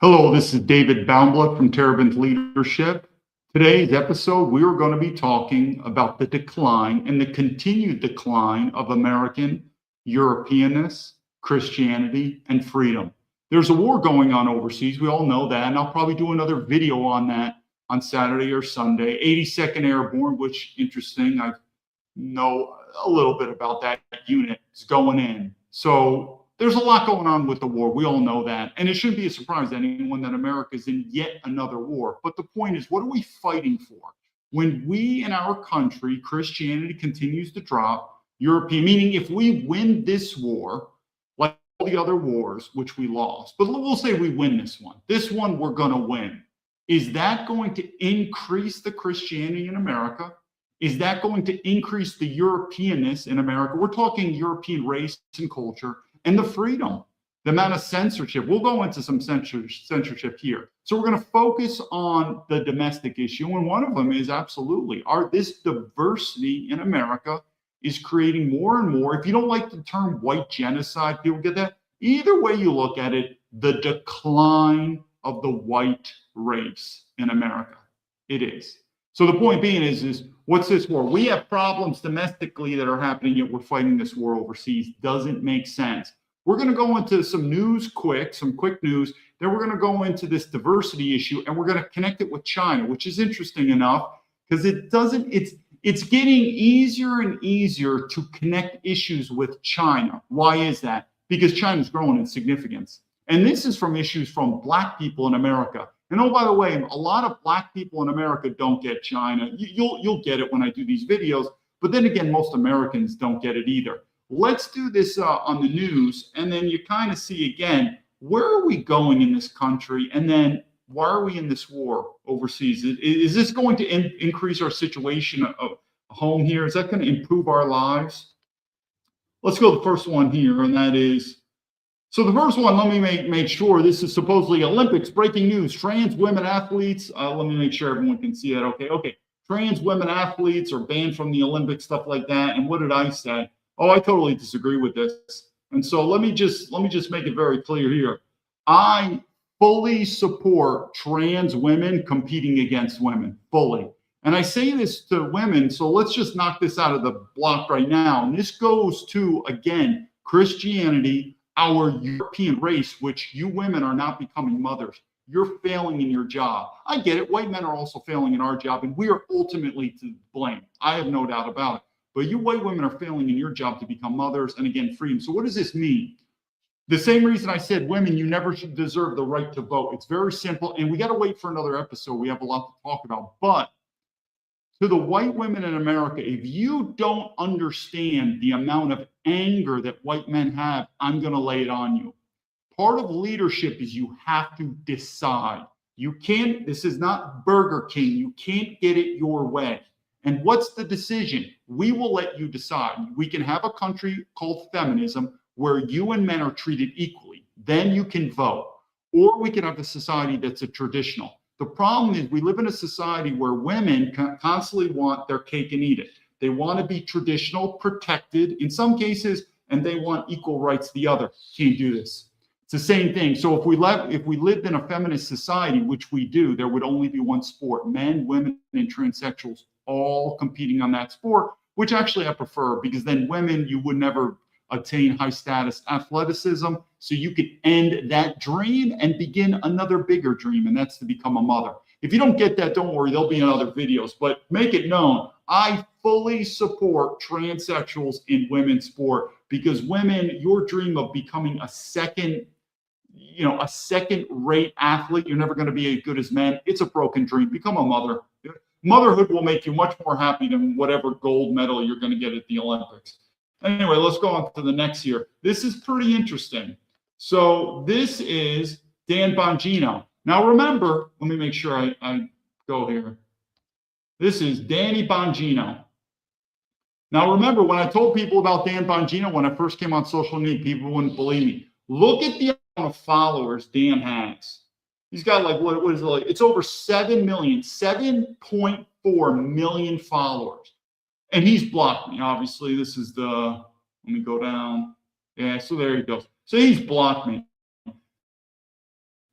Hello, this is David Baumblatt from Terabint Leadership. Today's episode, we are going to be talking about the decline and the continued decline of American Europeanness, Christianity, and freedom. There's a war going on overseas. We all know that, and I'll probably do another video on that on Saturday or Sunday. 82nd Airborne, which interesting. I know a little bit about that unit. It's going in. So there's a lot going on with the war. We all know that. And it shouldn't be a surprise to anyone that America is in yet another war. But the point is, what are we fighting for? When we in our country, Christianity continues to drop, European, meaning if we win this war, like all the other wars, which we lost, but we'll say we win this one we're going to win. Is that going to increase the Christianity in America? Is that going to increase the Europeanness in America? We're talking European race and culture. And the freedom, the amount of censorship. We'll go into some censorship here. So we're going to focus on the domestic issue. And one of them is absolutely this diversity in America is creating more and more. If you don't like the term white genocide, people get that. Either way you look at it, the decline of the white race in America. It is. So the point being is what's this war? We have problems domestically that are happening, yet we're fighting this war overseas. Doesn't make sense. We're going to go into some quick news. Then we're going to go into this diversity issue, and we're going to connect it with China, which is interesting enough because it's getting easier and easier to connect issues with China. Why is that? Because China's growing in significance. And this is from issues from Black people in America. And oh, by the way, a lot of Black people in America don't get China. You'll get it when I do these videos. But then again, most Americans don't get it either. Let's do this on the news. And then you kind of see again, where are we going in this country? And then why are we in this war overseas? Is this going to increase our situation of home here? Is that going to improve our lives? Let's go to the first one here. And that is, so the first one, let me make sure this is supposedly Olympics, breaking news, trans women athletes. Let me make sure everyone can see that. Okay. Trans women athletes are banned from the Olympics, stuff like that. And what did I say? Oh, I totally disagree with this. And so let me just make it very clear here. I fully support trans women competing against women, fully. And I say this to women, so let's just knock this out of the block right now. And this goes to, again, Christianity, our European race, which you women are not becoming mothers. You're failing in your job. I get it. White men are also failing in our job, and we are ultimately to blame. I have no doubt about it. But you white women are failing in your job to become mothers, and again, freedom. So what does this mean? The same reason I said women, you never should deserve the right to vote. It's very simple, and we got to wait for another episode. We have a lot to talk about. But to the white women in America, if you don't understand the amount of anger that white men have, I'm going to lay it on you. Part of leadership is you have to decide. You can't, this is not Burger King. You can't get it your way. And what's the decision? We will let you decide. We can have a country called feminism where you and men are treated equally. Then you can vote. Or we can have a society that's a traditional. The problem is we live in a society where women constantly want their cake and eat it. They want to be traditional, protected in some cases, and they want equal rights the other. Can't do this. It's the same thing. So if we lived in a feminist society, which we do, there would only be one sport, men, women, and transsexuals all competing on that sport, which actually I prefer because then women, you would never attain high status athleticism. So you could end that dream and begin another bigger dream, and that's to become a mother. If you don't get that, don't worry, there'll be in other videos, but make it known. I fully support transsexuals in women's sport because women, your dream of becoming a second rate athlete, you're never going to be as good as men. It's a broken dream. Become a mother. Motherhood will make you much more happy than whatever gold medal you're going to get at the Olympics. Anyway, let's go on to the next here. This is pretty interesting. So this is Dan Bongino. Now remember, let me make sure I go here. This is Danny Bongino. Now remember, when I told people about Dan Bongino, when I first came on social media, people wouldn't believe me. Look at the amount of followers Dan has. He's got like, what is it like? It's over 7 million, 7.4 million followers. And he's blocked me, obviously. This is let me go down. Yeah, so there he goes. So he's blocked me.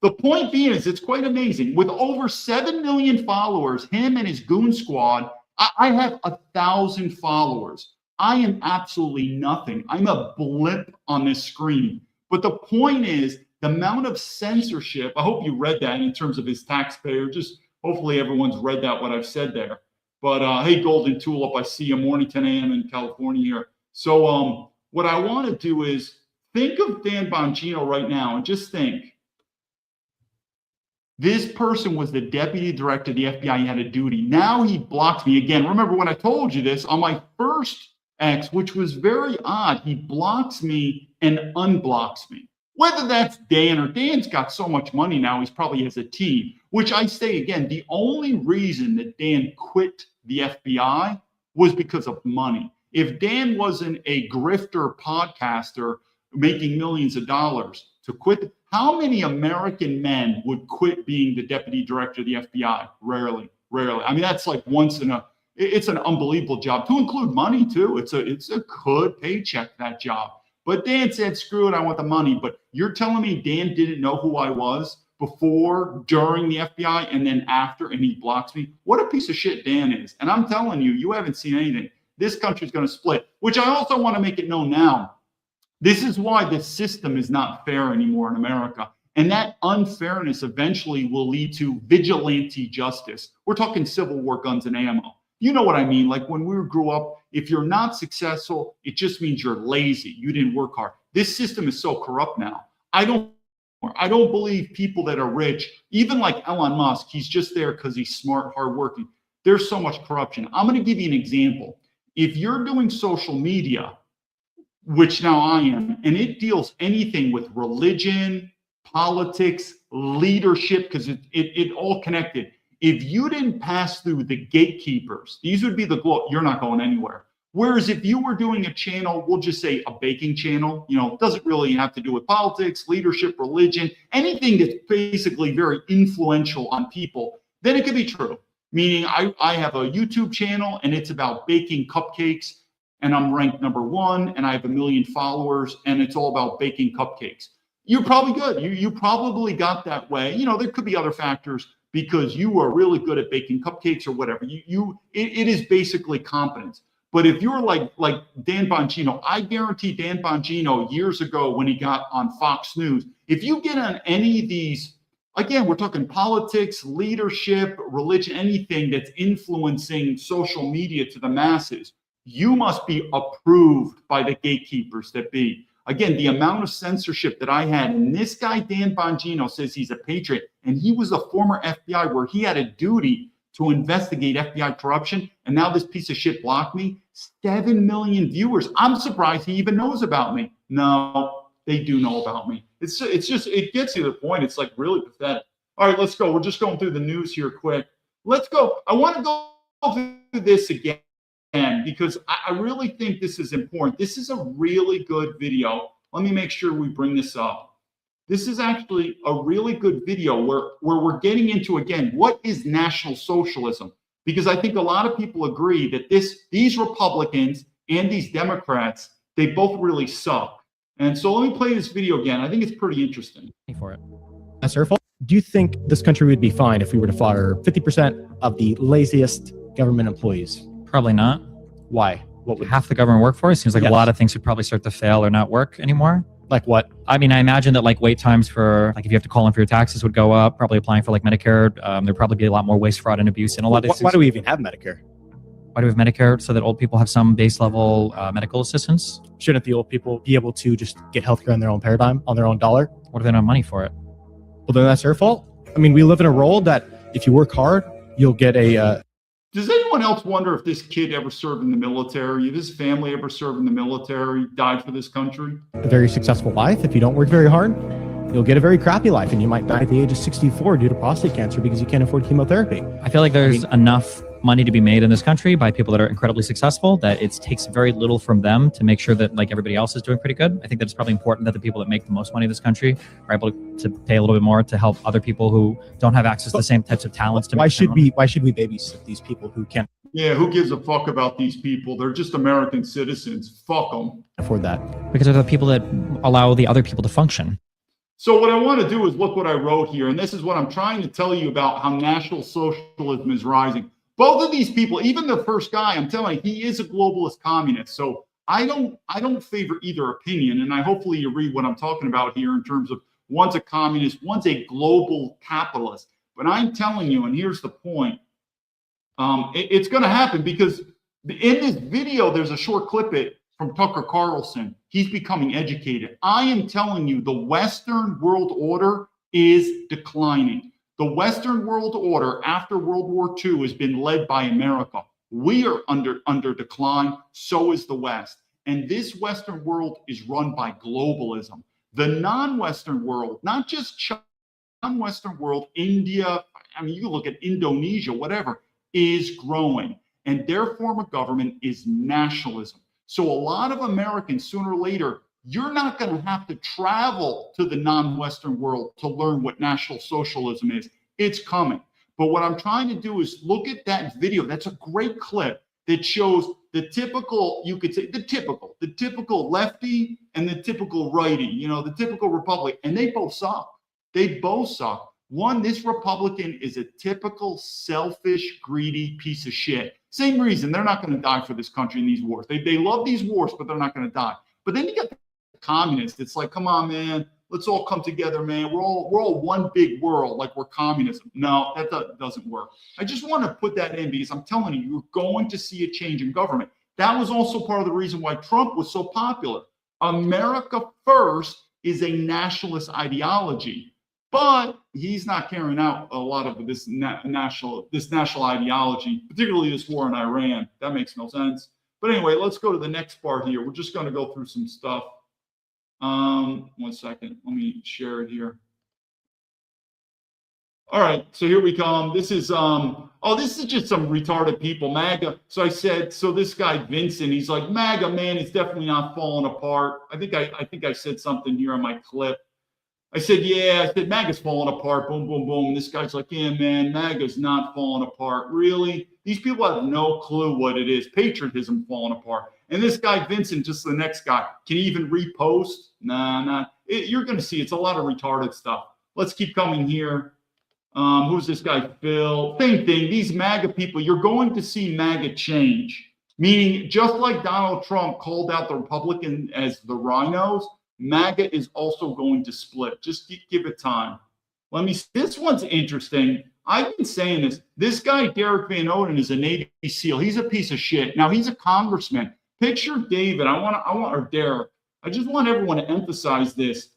The point being is it's quite amazing. With over 7 million followers, him and his goon squad, I have 1,000 followers. I am absolutely nothing. I'm a blip on this screen. But the point is the amount of censorship. I hope you read that in terms of his taxpayer. Just hopefully everyone's read that, what I've said there. But hey, Golden Tulip, I see you morning 10 a.m. in California here. So what I want to do is think of Dan Bongino right now and just think, this person was the deputy director of the FBI. He had a duty. Now he blocks me again. Remember when I told you this on my first X, which was very odd, he blocks me and unblocks me. Whether that's Dan or Dan's got so much money now, he's probably has a team, which I say again, the only reason that Dan quit the FBI was because of money. If Dan wasn't a grifter podcaster making millions of dollars to quit, how many American men would quit being the deputy director of the FBI? Rarely. I mean, that's like it's an unbelievable job, to include money too. It's a good paycheck, that job. But Dan said, screw it, I want the money. But you're telling me Dan didn't know who I was before, during the FBI, and then after, and he blocks me? What a piece of shit Dan is. And I'm telling you, you haven't seen anything. This country's going to split, which I also want to make it known now. This is why the system is not fair anymore in America. And that unfairness eventually will lead to vigilante justice. We're talking Civil War guns and ammo. You know what I mean? Like when we grew up, if you're not successful, it just means you're lazy. You didn't work hard. This system is so corrupt now. I don't believe people that are rich, even like Elon Musk, he's just there because he's smart, hardworking. There's so much corruption. I'm going to give you an example. If you're doing social media, which now I am, and it deals anything with religion, politics, leadership, because it all connected. If you didn't pass through the gatekeepers, these would be you're not going anywhere. Whereas if you were doing a channel, we'll just say a baking channel, it doesn't really have to do with politics, leadership, religion, anything that's basically very influential on people, then it could be true. Meaning I have a YouTube channel and it's about baking cupcakes, and I'm ranked #1 and I have 1 million followers and it's all about baking cupcakes. You're probably good. You probably got that way. There could be other factors because you are really good at baking cupcakes or whatever. It is basically competence. But if you're like Dan Bongino, I guarantee Dan Bongino years ago when he got on Fox News, if you get on any of these, again, we're talking politics, leadership, religion, anything that's influencing social media to the masses, you must be approved by the gatekeepers that be. Again, the amount of censorship that I had, and this guy, Dan Bongino, says he's a patriot, and he was a former FBI where he had a duty to investigate FBI corruption, and now this piece of shit blocked me. 7 million viewers. I'm surprised he even knows about me. No, they do know about me. It's just, it gets you to the point. It's like really pathetic. All right, let's go. We're just going through the news here quick. Let's go. I want to go through this again, because I really think this is important. This is a really good video. Let me make sure we bring this up. This is actually a really good video where we're getting into, again, what is National Socialism? Because I think a lot of people agree that these Republicans and these Democrats, they both really suck. And so let me play this video again. I think it's pretty interesting. For it. That's her fault. Do you think this country would be fine if we were to fire 50% of the laziest government employees? Probably not. Why? What would half the government workforce? Seems like a lot of things would probably start to fail or not work anymore. Like what? I mean, I imagine that like wait times for if you have to call in for your taxes would go up. Probably applying for like Medicare. There'd probably be a lot more waste, fraud, and abuse in a lot of. Why do we even have Medicare? Why do we have Medicare? So that old people have some base level medical assistance. Shouldn't the old people be able to just get healthcare on their own paradigm, on their own dollar? What if they don't have money for it? Well, then that's their fault. I mean, we live in a world that if you work hard, you'll get a. Does anyone else wonder if this kid ever served in the military? If his family ever served in the military, died for this country? A very successful life. If you don't work very hard, you'll get a very crappy life, and you might die at the age of 64 due to prostate cancer because you can't afford chemotherapy. I feel like there's enough money to be made in this country by people that are incredibly successful that it takes very little from them to make sure that like everybody else is doing pretty good. I think that it's probably important that the people that make the most money in this country are able to pay a little bit more to help other people who don't have access to the same types of talents. Why should we babysit these people who can't? Yeah, who gives a fuck about these people? They're just American citizens. Fuck them. Afford that. Because they're the people that allow the other people to function. So what I want to do is look what I wrote here, and this is what I'm trying to tell you about how National Socialism is rising. Both of these people, even the first guy, I'm telling you, he is a globalist communist. So I don't favor either opinion, and I hopefully you read what I'm talking about here in terms of one's a communist, one's a global capitalist. But I'm telling you, and here's the point, it's going to happen because in this video, there's a short clip from Tucker Carlson. He's becoming educated. I am telling you, the Western world order is declining. The Western world order after World War II has been led by America. We are under decline. So is the West. And this Western world is run by globalism. The non-Western world, not just China, non-Western world, India, I mean, you look at Indonesia, whatever, is growing. And their form of government is nationalism. So a lot of Americans, sooner or later, you're not going to have to travel to the non-Western world to learn what National Socialism is. It's coming. But what I'm trying to do is look at that video. That's a great clip that shows the typical, you could say, the typical lefty and the typical righty, you know, the typical Republican, and they both suck. They both suck. One, this Republican is a typical selfish, greedy piece of shit. Same reason they're not going to die for this country in these wars. They love these wars, but they're not going to die. But then you get the communists. It's like, come on, man, let's all come together, man. We're all one big world, like we're communism. No, that doesn't work. I just want to put that in because I'm telling you, you're going to see a change in government. That was also part of the reason why Trump was so popular. America first is a nationalist ideology. But he's not carrying out a lot of this national ideology, particularly this war in Iran. That makes no sense. But anyway, let's go to the next part here. We're just going to go through some stuff. 1 second. Let me share it here. All right, so here we come. This is this is just some retarded people, MAGA. So I said, so this guy Vincent, he's like, MAGA, man, it's definitely not falling apart. I think I said something here on my clip. I said, yeah, I said, MAGA's falling apart, boom, boom, boom. And this guy's like, yeah, man, MAGA's not falling apart. Really? These people have no clue what it is. Patriotism falling apart. And this guy, Vincent, just the next guy, can he even repost? Nah. You're going to see it's a lot of retarded stuff. Let's keep coming here. Who's this guy, Phil? Same thing. These MAGA people, you're going to see MAGA change. Meaning, just like Donald Trump called out the Republican as the rhinos, MAGA is also going to split. Just give it time. This one's interesting. I've been saying this. This guy, Derek Van Oden, is a Navy SEAL. He's a piece of shit. Now, he's a congressman. Picture David. Or Derek. I just want everyone to emphasize this.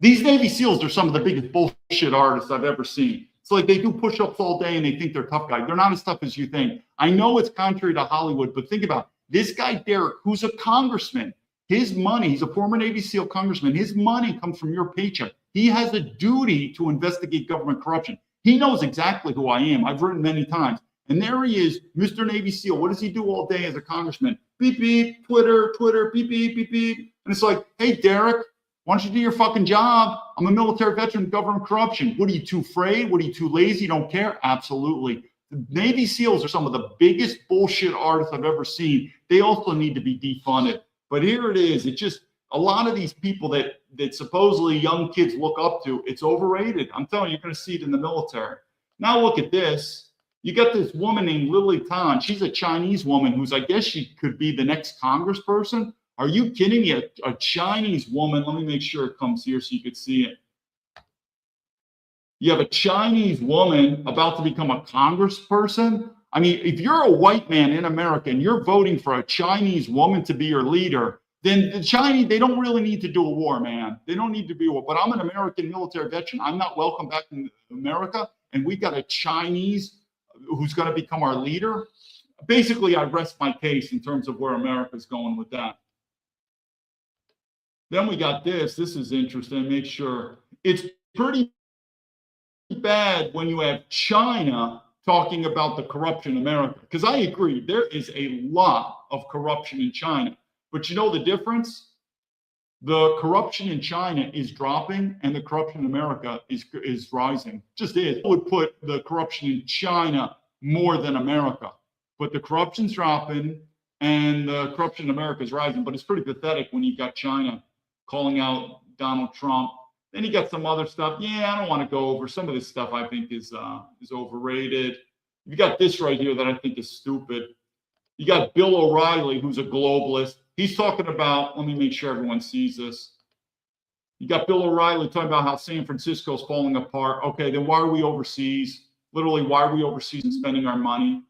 These Navy SEALs are some of the biggest bullshit artists I've ever seen. It's like they do push-ups all day and they think they're tough guys. They're not as tough as you think. I know it's contrary to Hollywood, but think about it. This guy, Derek, who's a congressman. His money, he's a former Navy SEAL congressman. His money comes from your paycheck. He has a duty to investigate government corruption. He knows exactly who I am. I've written many times. And there he is, Mr. Navy SEAL. What does he do all day as a congressman? Beep, beep, Twitter, beep, beep, beep, beep. And it's like, hey, Derek, why don't you do your fucking job? I'm a military veteran of government corruption. What, are you too afraid? What, are you too lazy? You don't care? Absolutely. The Navy SEALs are some of the biggest bullshit artists I've ever seen. They also need to be defunded. But here it is. It's just a lot of these people that supposedly young kids look up to. It's overrated. I'm telling you, you're going to see it in the military. Now look at this. You got this woman named Lily Tan. She's a Chinese woman who's, I guess she could be the next congressperson. Are you kidding me? A Chinese woman. Let me make sure it comes here so you could see it. You have a Chinese woman about to become a congressperson. I mean, if you're a white man in America and you're voting for a Chinese woman to be your leader, then the Chinese, they don't really need to do a war, man. They don't need to be a war. But I'm an American military veteran. I'm not welcome back in America. And we got a Chinese who's going to become our leader. Basically, I rest my case in terms of where America's going with that. Then we got this. This is interesting. Make sure. It's pretty bad when you have China talking about the corruption in America. Because I agree, there is a lot of corruption in China. But you know the difference? The corruption in China is dropping and the corruption in America is rising. Just is. I would put the corruption in China more than America. But the corruption's dropping and the corruption in America is rising. But it's pretty pathetic when you've got China calling out Donald Trump. Then you got some other stuff. Yeah, I don't want to go over some of this stuff. I think is overrated. You got this right here that I think is stupid. You got Bill O'Reilly, who's a globalist. He's talking about. Let me make sure everyone sees this. You got Bill O'Reilly talking about how San Francisco's falling apart. Okay, then why are we overseas? Literally, why are we overseas and spending our money?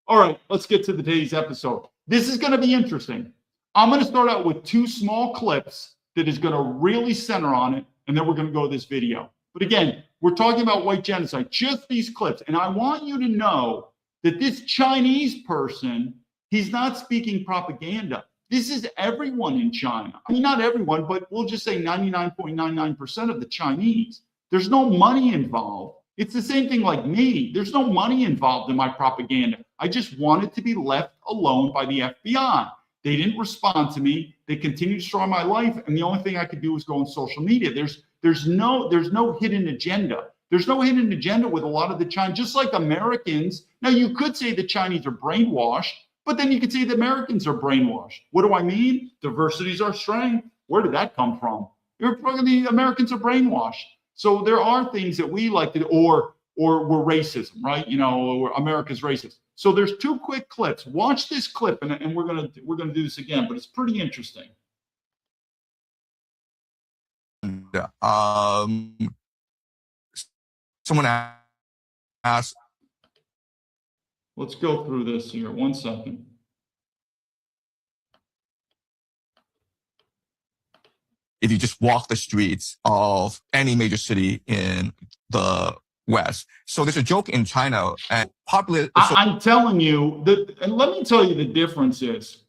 All right, let's get to today's episode. This is going to be interesting. I'm going to start out with 2 small clips that is going to really center on it, and then we're going to go to this video. But again, we're talking about white genocide, just these clips. And I want you to know that this Chinese person, he's not speaking propaganda. This is everyone in China. I mean, not everyone, but we'll just say 99.99% of the Chinese. There's no money involved. It's the same thing like me. There's no money involved in my propaganda. I just wanted to be left alone by the FBI. They didn't respond to me. They continued to destroy my life, and the only thing I could do was go on social media. There's no hidden agenda. There's no hidden agenda with a lot of the Chinese, just like Americans. Now, you could say the Chinese are brainwashed, but then you could say the Americans are brainwashed. What do I mean? Diversity is our strength. Where did that come from? The Americans are brainwashed. So there are things that we like to, or we're racism, right? You know, America's racist. So there's 2 quick clips. Watch this clip, and we're gonna do this again, but it's pretty interesting. Someone asked. Let's go through this here. 1 second. If you just walk the streets of any major city in the West. So there's a joke in China and popular. I'm telling you that, and let me tell you the difference is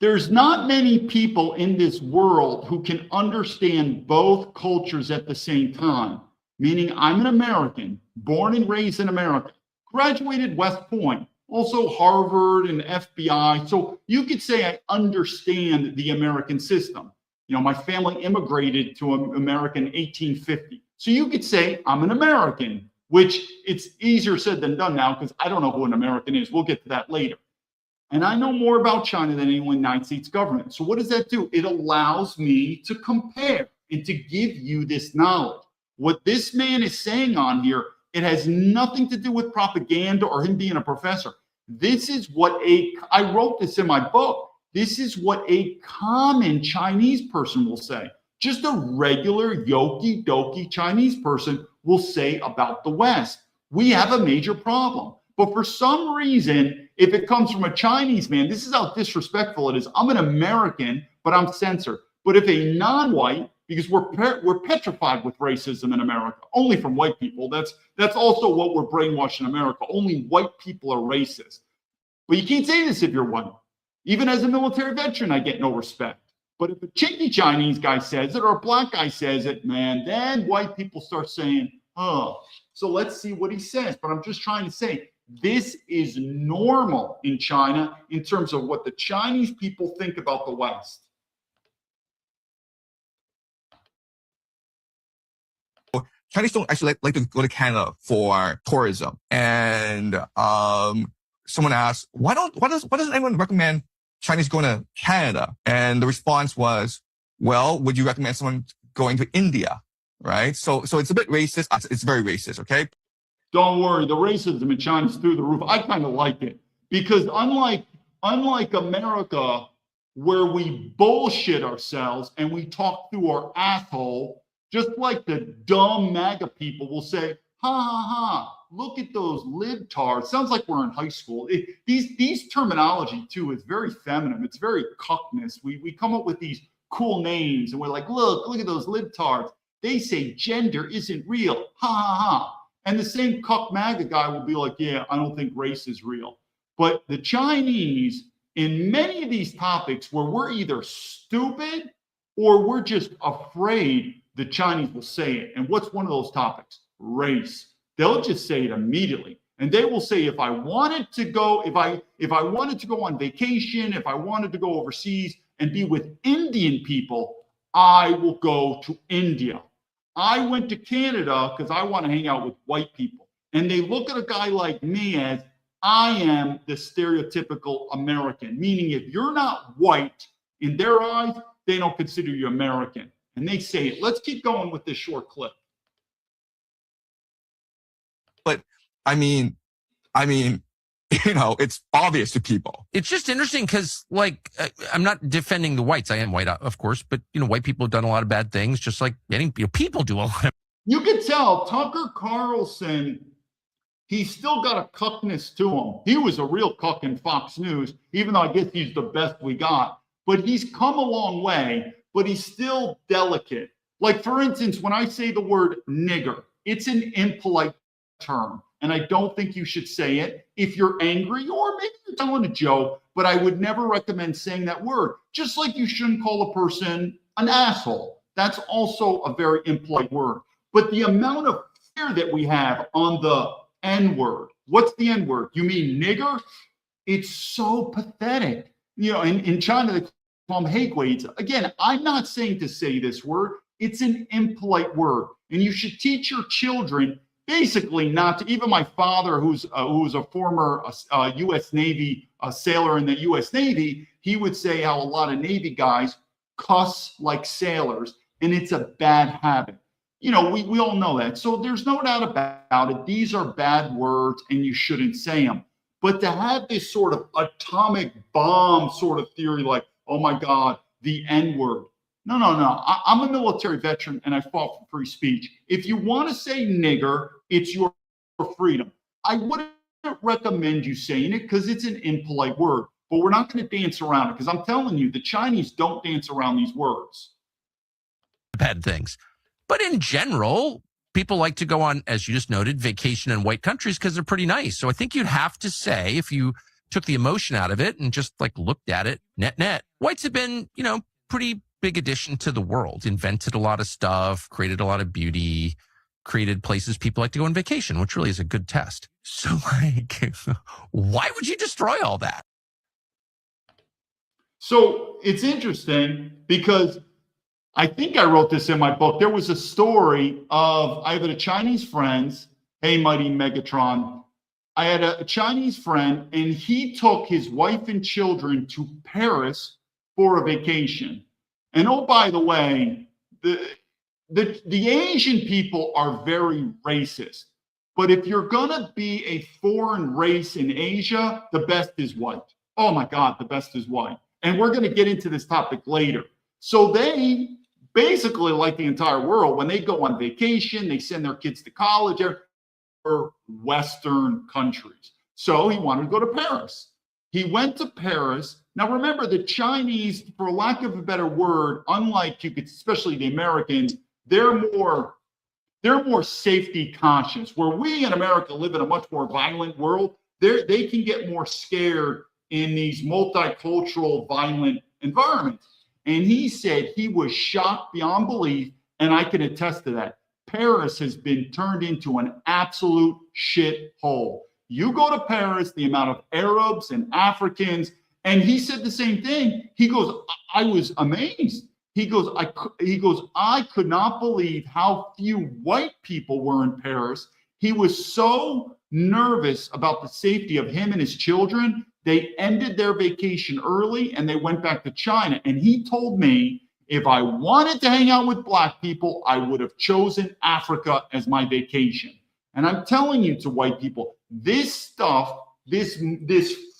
there's not many people in this world who can understand both cultures at the same time. Meaning I'm an American, born and raised in America, graduated West Point, also Harvard and FBI. So you could say I understand the American system. You know, my family immigrated to America in 1850. So you could say I'm an American, which it's easier said than done now because I don't know who an American is. We'll get to that later. And I know more about China than anyone in the United States government. So what does that do? It allows me to compare and to give you this knowledge. What this man is saying on here, it has nothing to do with propaganda or him being a professor. This is what I wrote this in my book. This is what a common Chinese person will say. Just a regular yoki doki Chinese person will say about the West. We have a major problem. But for some reason, if it comes from a Chinese man, this is how disrespectful it is. I'm an American, but I'm censored. But if a non-white, because we're petrified with racism in America, only from white people. That's also what we're brainwashed in America. Only white people are racist. But you can't say this if you're white. Even as a military veteran, I get no respect. But if a chinky Chinese guy says it or a black guy says it, man, then white people start saying, oh. So let's see what he says. But I'm just trying to say, this is normal in China in terms of what the Chinese people think about the West. Chinese don't actually like to go to Canada for tourism. And someone asked, why doesn't anyone recommend Chinese going to Canada? And the response was, well, would you recommend someone going to India? Right? So it's a bit racist. It's very racist, okay? Don't worry, the racism in China is through the roof. I kind of like it because unlike America, where we bullshit ourselves and we talk through our asshole, just like the dumb MAGA people will say, ha, ha, ha, look at those libtards. Sounds like we're in high school. These terminology, too, is very feminine. It's very cuckness. We come up with these cool names, and we're like, look at those libtards. They say gender isn't real. Ha, ha, ha. And the same cuck MAGA guy will be like, yeah, I don't think race is real. But the Chinese, in many of these topics where we're either stupid or we're just afraid, the Chinese will say it. And what's one of those topics? Race. They'll just say it immediately. And they will say, if I wanted to go on vacation, if I wanted to go overseas and be with Indian people, I will go to India. I went to Canada because I want to hang out with white people. And they look at a guy like me as I am the stereotypical American, meaning if you're not white in their eyes, they don't consider you American. And they say it. Let's keep going with this short clip. But I mean, it's obvious to people. It's just interesting because, like, I'm not defending the whites. I am white, of course, but white people have done a lot of bad things, just like people do a lot of. You can tell Tucker Carlson, he's still got a cuckness to him. He was a real cuck in Fox News, even though I guess he's the best we got. But he's come a long way, but he's still delicate. Like, for instance, when I say the word nigger, it's an impolite term. And I don't think you should say it if you're angry or maybe you're telling a joke, but I would never recommend saying that word. Just like you shouldn't call a person an asshole. That's also a very impolite word. But the amount of fear that we have on the N-word, what's the N-word? You mean nigger? It's so pathetic. In China, they call them hate. Again, I'm not saying to say this word. It's an impolite word. And you should teach your children basically not to. Even my father, who's a former U.S. Navy sailor in the U.S. Navy, he would say how a lot of Navy guys cuss like sailors, and it's a bad habit. We all know that. So there's no doubt about it. These are bad words, and you shouldn't say them. But to have this sort of atomic bomb sort of theory, like, oh my God, the N-word. No. I'm a military veteran and I fought for free speech. If you want to say nigger, it's your freedom. I wouldn't recommend you saying it because it's an impolite word, but we're not going to dance around it because I'm telling you, the Chinese don't dance around these words. Bad things. But in general, people like to go on, as you just noted, vacation in white countries because they're pretty nice. So I think you'd have to say, if you took the emotion out of it and just like looked at it, net, whites have been, pretty big addition to the world, invented a lot of stuff, created a lot of beauty, created places people like to go on vacation, which really is a good test. So like, why would you destroy all that? So it's interesting because I think I wrote this in my book. There was a story of, I had a Chinese friends. Hey, Mighty Megatron. I had a Chinese friend and he took his wife and children to Paris for a vacation. And oh, by the way, the Asian people are very racist. But if you're going to be a foreign race in Asia, the best is white. Oh my God, the best is white. And we're going to get into this topic later. So they basically, like the entire world, when they go on vacation, they send their kids to college or Western countries. So he wanted to go to Paris. He went to Paris. Now, remember, the Chinese, for lack of a better word, unlike especially the Americans, they're more safety conscious. Where we in America live in a much more violent world, they can get more scared in these multicultural, violent environments. And he said he was shocked beyond belief, and I can attest to that. Paris has been turned into an absolute shit hole. You go to Paris, the amount of Arabs and Africans, and he said the same thing. He goes, I was amazed. He goes, I could not believe how few white people were in Paris. He was so nervous about the safety of him and his children. They ended their vacation early and they went back to China. And he told me, if I wanted to hang out with black people, I would have chosen Africa as my vacation. And I'm telling you, to white people, this stuff, this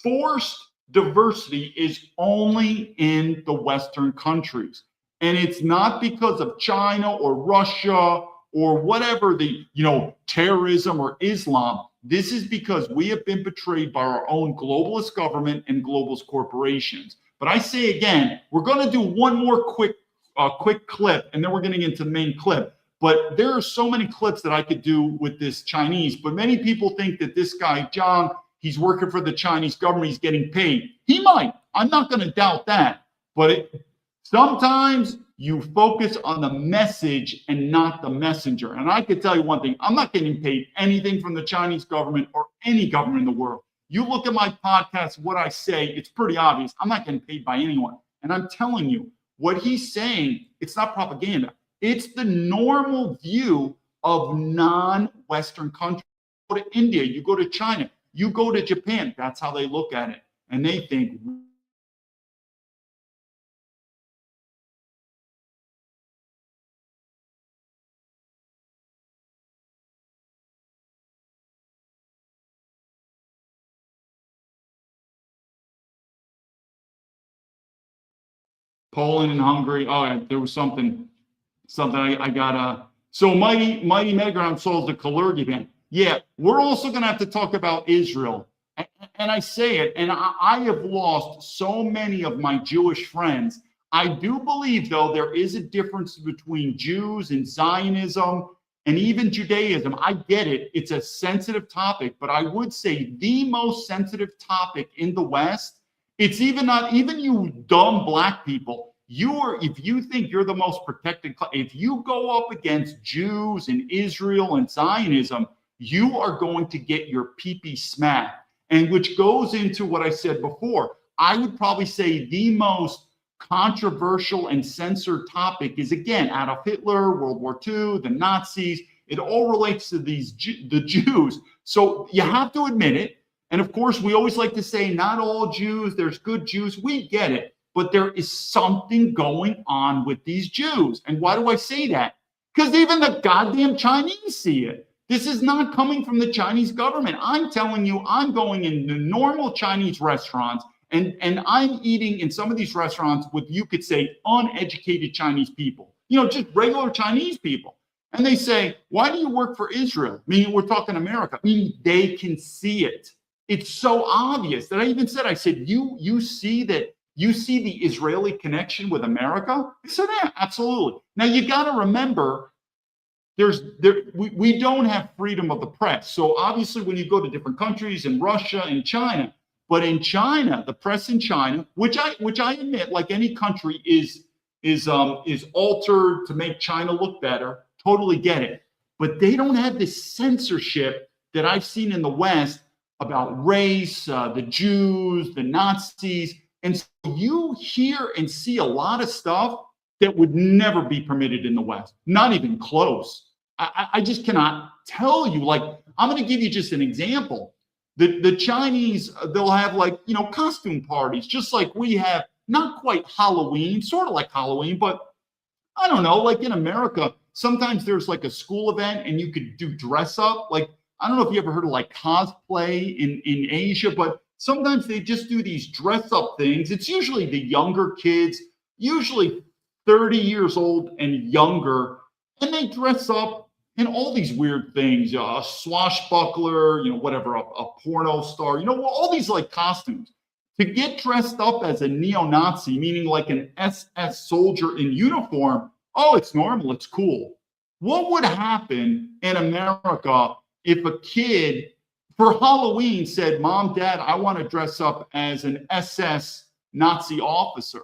forced diversity is only in the Western countries. And it's not because of China or Russia or whatever terrorism or Islam. This is because we have been betrayed by our own globalist government and globalist corporations. But I say again, we're going to do one more quick clip, and then we're getting into the main clip. But there are so many clips that I could do with this Chinese. But many people think that this guy, John, he's working for the Chinese government. He's getting paid. He might. I'm not going to doubt that. But sometimes you focus on the message and not the messenger. And I could tell you one thing. I'm not getting paid anything from the Chinese government or any government in the world. You look at my podcast, what I say, it's pretty obvious. I'm not getting paid by anyone. And I'm telling you, what he's saying, it's not propaganda. It's the normal view of non-Western countries. You go to India, you go to China, you go to Japan. That's how they look at it. And they think Poland and Hungary. Oh, yeah, there was something I got. So Mighty Megagram solves the Kalergi ban. Yeah, we're also going to have to talk about Israel. And I say it, and I have lost so many of my Jewish friends. I do believe, though, there is a difference between Jews and Zionism and even Judaism. I get it. It's a sensitive topic, but I would say the most sensitive topic in the West, it's even not, even you dumb black people, if you think you're the most protected, if you go up against Jews and Israel and Zionism, you are going to get your pee-pee smacked. And which goes into what I said before. I would probably say the most controversial and censored topic is, again, Adolf Hitler, World War II, the Nazis. It all relates to the Jews. So you have to admit it. And of course, we always like to say, not all Jews, there's good Jews. We get it. But there is something going on with these Jews. And why do I say that? Because even the goddamn Chinese see it. This is not coming from the Chinese government. I'm telling you, I'm going into normal Chinese restaurants and I'm eating in some of these restaurants with, you could say, uneducated Chinese people, just regular Chinese people. And they say, why do you work for Israel? Meaning we're talking America. Meaning they can see it. It's so obvious that I said, you see that, you see the Israeli connection with America? I said, yeah, absolutely. Now you got to remember, we don't have freedom of the press. So obviously when you go to different countries in Russia and China, but in China, the press in China, which I admit, like any country, is altered to make China look better. Totally get it. But they don't have this censorship that I've seen in the West about race, the Jews, the Nazis. And so you hear and see a lot of stuff that would never be permitted in the West, not even close. I just cannot tell you. Like, I'm going to give you just an example. The Chinese, they'll have costume parties, just like we have, not quite Halloween, sort of like Halloween, but I don't know, like in America, sometimes there's like a school event and you could do dress up. Like, I don't know if you ever heard of like cosplay in Asia, but sometimes they just do these dress up things. It's usually the younger kids, usually 30 years old and younger, and they dress up in all these weird things, a swashbuckler, whatever, a porno star, all these like costumes. To get dressed up as a neo-Nazi, meaning like an SS soldier in uniform, oh, it's normal, it's cool. What would happen in America if a kid for Halloween said, Mom, Dad, I want to dress up as an SS Nazi officer?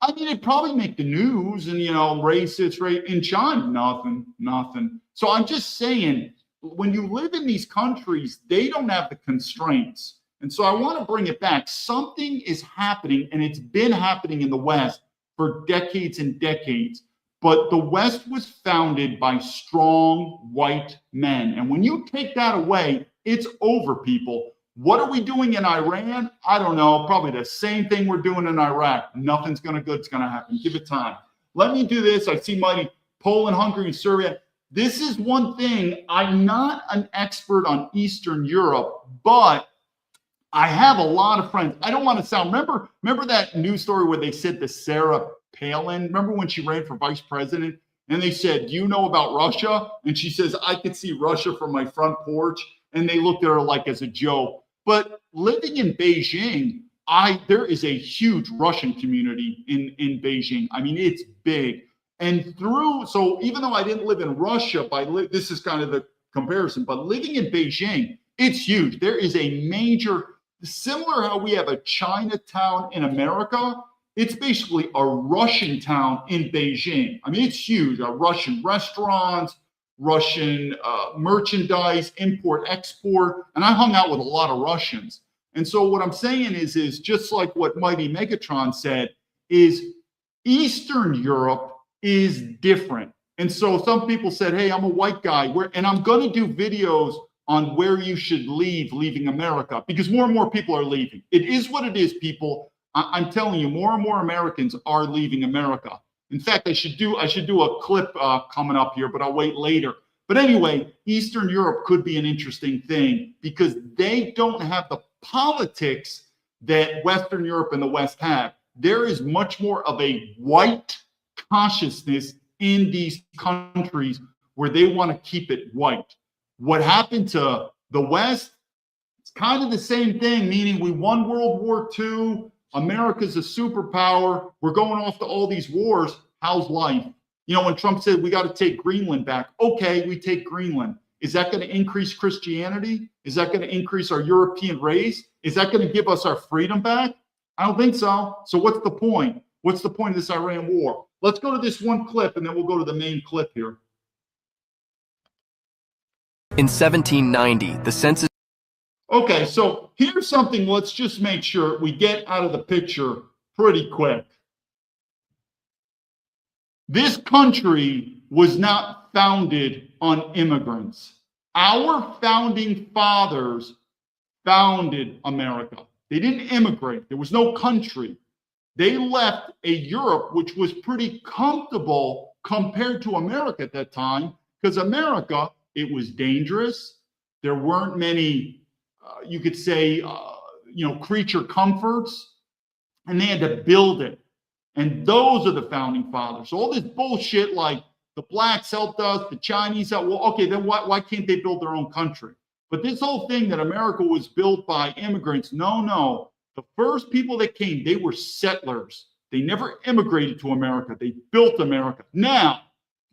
I mean, it'd probably make the news and, racist, right? In China, nothing. So I'm just saying, when you live in these countries, they don't have the constraints. And so I want to bring it back. Something is happening, and it's been happening in the West for decades and decades. But the West was founded by strong white men. And when you take that away, it's over, people. What are we doing in Iran? I don't know. Probably the same thing we're doing in Iraq. Nothing's going to happen. Give it time. Let me do this. I see mighty Poland, Hungary, and Serbia. This is one thing. I'm not an expert on Eastern Europe, but I have a lot of friends. I don't want to sound, remember that news story where they said to Sarah Palin, remember when she ran for vice president? And they said, do you know about Russia? And she says, I could see Russia from my front porch. And they looked at her like as a joke. But living in Beijing, there is a huge Russian community in Beijing. I mean, it's big. And so even though I didn't live in Russia, this is kind of the comparison, but living in Beijing, it's huge. There is a major, similar how we have a Chinatown in America, it's basically a Russian town in Beijing. I mean, it's huge. Russian restaurants, Russian merchandise, import, export. And I hung out with a lot of Russians. And so what I'm saying is just like what Mighty Megatron said, is Eastern Europe is different. And so some people said, hey, I'm a white guy, and I'm going to do videos on where you should leaving America, because more and more people are leaving. It is what it is, people. I'm telling you, more and more Americans are leaving America. In fact, I should do a clip coming up here, but I'll wait later. But anyway, Eastern Europe could be an interesting thing because they don't have the politics that Western Europe and the West have. there is much more of a white consciousness in these countries where they want to keep it white. What happened to the West? It's kind of the same thing, meaning we won World War II. America's a superpower. We're going off to all these wars. How's life? You know, when Trump said we got to take Greenland back, okay, we take Greenland. Is that going to increase Christianity? Is that going to increase our European race? Is that going to give us our freedom back? I don't think so. So what's the point? What's the point of this Iran war? Let's go to this one clip, and then we'll go to the main clip here. In 1790, the census. Okay, so here's something. Let's just make sure we get out of the picture pretty quick. This country was not founded on immigrants. Our founding fathers founded America. They didn't immigrate. There was no country. They left a Europe which was pretty comfortable compared to America at that time, because America, it was dangerous. There weren't many, you could say, creature comforts, and they had to build it. And those are the founding fathers. So all this bullshit like the blacks helped us, the Chinese helped, well, okay, then why can't they build their own country? But this whole thing that America was built by immigrants, no. The first people that came, they were settlers. They never immigrated to America. They built America. Now,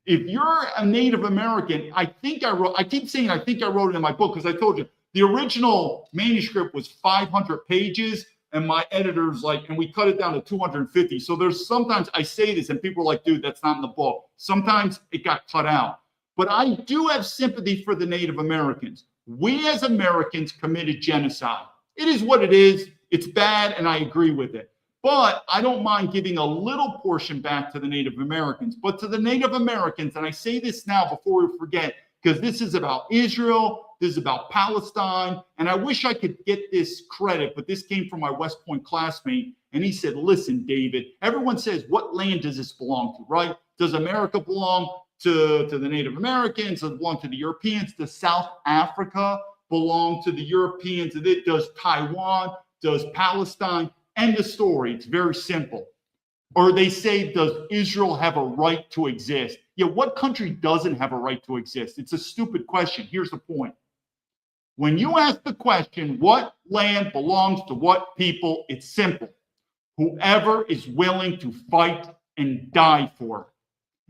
if you're a Native American, I keep saying I think I wrote it in my book, because I told you, the original manuscript was 500 pages, and my editor's like, and we cut it down to 250. So there's sometimes I say this and people are like, dude, that's not in the book. Sometimes it got cut out. But I do have sympathy for the Native Americans. We as Americans committed genocide. It is what it is. It's bad, and I agree with it. But I don't mind giving a little portion back to the Native Americans. But to the Native Americans, and I say this now before we forget, because this is about Israel, this is about Palestine, and I wish I could get this credit, but this came from my West Point classmate, and he said, listen, David, everyone says, what land does this belong to, right? Does America belong to the Native Americans? Does it belong to the Europeans? Does South Africa belong to the Europeans? Does Taiwan? Does Palestine? End of story. It's very simple. Or they say, does Israel have a right to exist? Yeah, what country doesn't have a right to exist? It's a stupid question. Here's the point. When you ask the question, what land belongs to what people, it's simple. Whoever is willing to fight and die for it.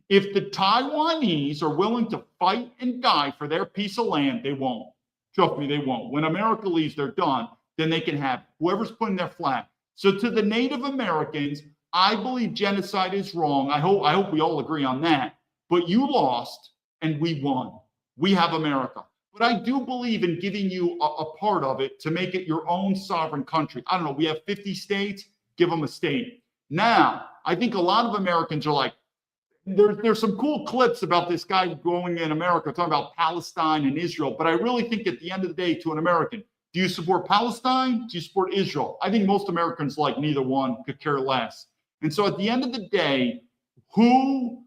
If the Taiwanese are willing to fight and die for their piece of land, they won't. Trust me, they won't. When America leaves, they're done. Then they can have whoever's putting their flag. So to the Native Americans, I believe genocide is wrong. I hope we all agree on that. But you lost and we won. We have America. But I do believe in giving you a part of it to make it your own sovereign country. I don't know. We have 50 states. Give them a state. Now, I think a lot of Americans are like, there's some cool clips about this guy going in America talking about Palestine and Israel. But I really think at the end of the day, to an American, do you support Palestine? Do you support Israel? I think most Americans like neither one, could care less. And so at the end of the day, who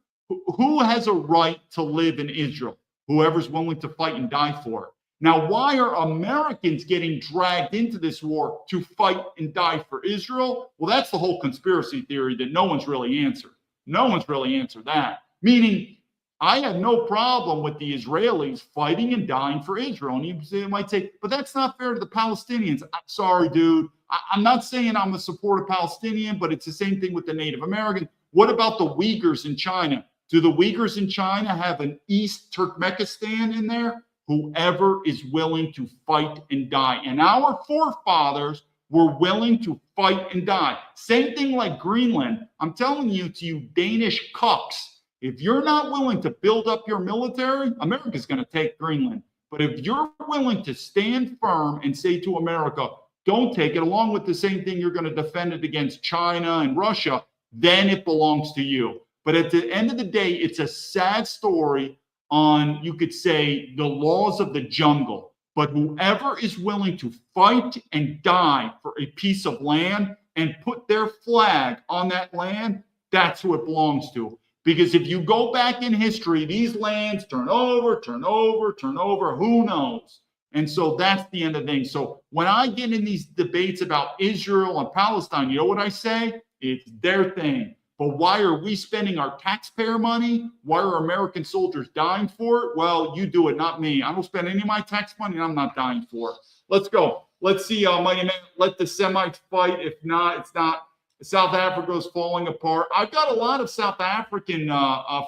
has a right to live in Israel? Whoever's willing to fight and die for it. Now, why are Americans getting dragged into this war to fight and die for Israel? Well, that's the whole conspiracy theory that no one's really answered. No one's really answered that. Meaning, I have no problem with the Israelis fighting and dying for Israel. And you might say, but that's not fair to the Palestinians. I'm sorry, dude. I'm not saying I'm a supporter Palestinian, but it's the same thing with the Native Americans. What about the Uyghurs in China? Do the Uyghurs in China have an East Turkmenistan in there? Whoever is willing to fight and die. And our forefathers were willing to fight and die. Same thing like Greenland. I'm telling you, to you Danish cucks, if you're not willing to build up your military, America's going to take Greenland. But if you're willing to stand firm and say to America, don't take it, along with the same thing, you're going to defend it against China and Russia, then it belongs to you. But at the end of the day, it's a sad story on, you could say, the laws of the jungle. But whoever is willing to fight and die for a piece of land and put their flag on that land, that's who it belongs to. Because if you go back in history, these lands turn over, who knows? And so that's the end of things. So when I get in these debates about Israel and Palestine, you know what I say? It's their thing. But why are we spending our taxpayer money? Why are American soldiers dying for it? Well, you do it, not me. I don't spend any of my tax money, and I'm not dying for it. Let's go. Let's see, Mighty Man, let the Semites fight. If not, it's not. South Africa is falling apart. I've got a lot of South African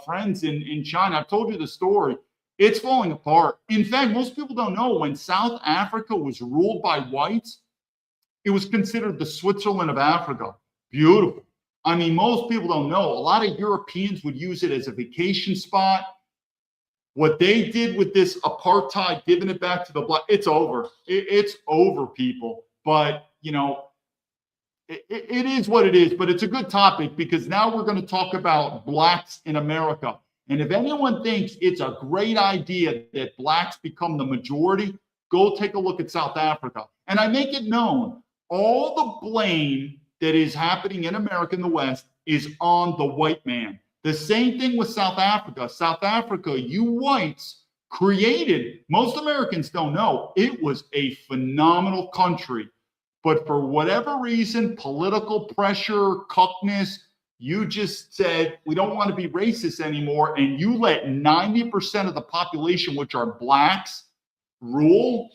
friends in China. I've told you the story. It's falling apart. In fact, most people don't know when South Africa was ruled by whites, it was considered the Switzerland of Africa. Beautiful. I mean, most people don't know. A lot of Europeans would use it as a vacation spot. What they did with this apartheid, giving it back to the black, it's over. It's over, people. But, you know, it is what it is. But it's a good topic because now we're going to talk about blacks in America. And if anyone thinks it's a great idea that blacks become the majority, go take a look at South Africa. And I make it known, all the blame that is happening in America in the West is on the white man. The same thing with South Africa. South Africa, you whites created, most Americans don't know, it was a phenomenal country. But for whatever reason, political pressure, cuckness, you just said, we don't want to be racist anymore. And you let 90% of the population, which are blacks, rule.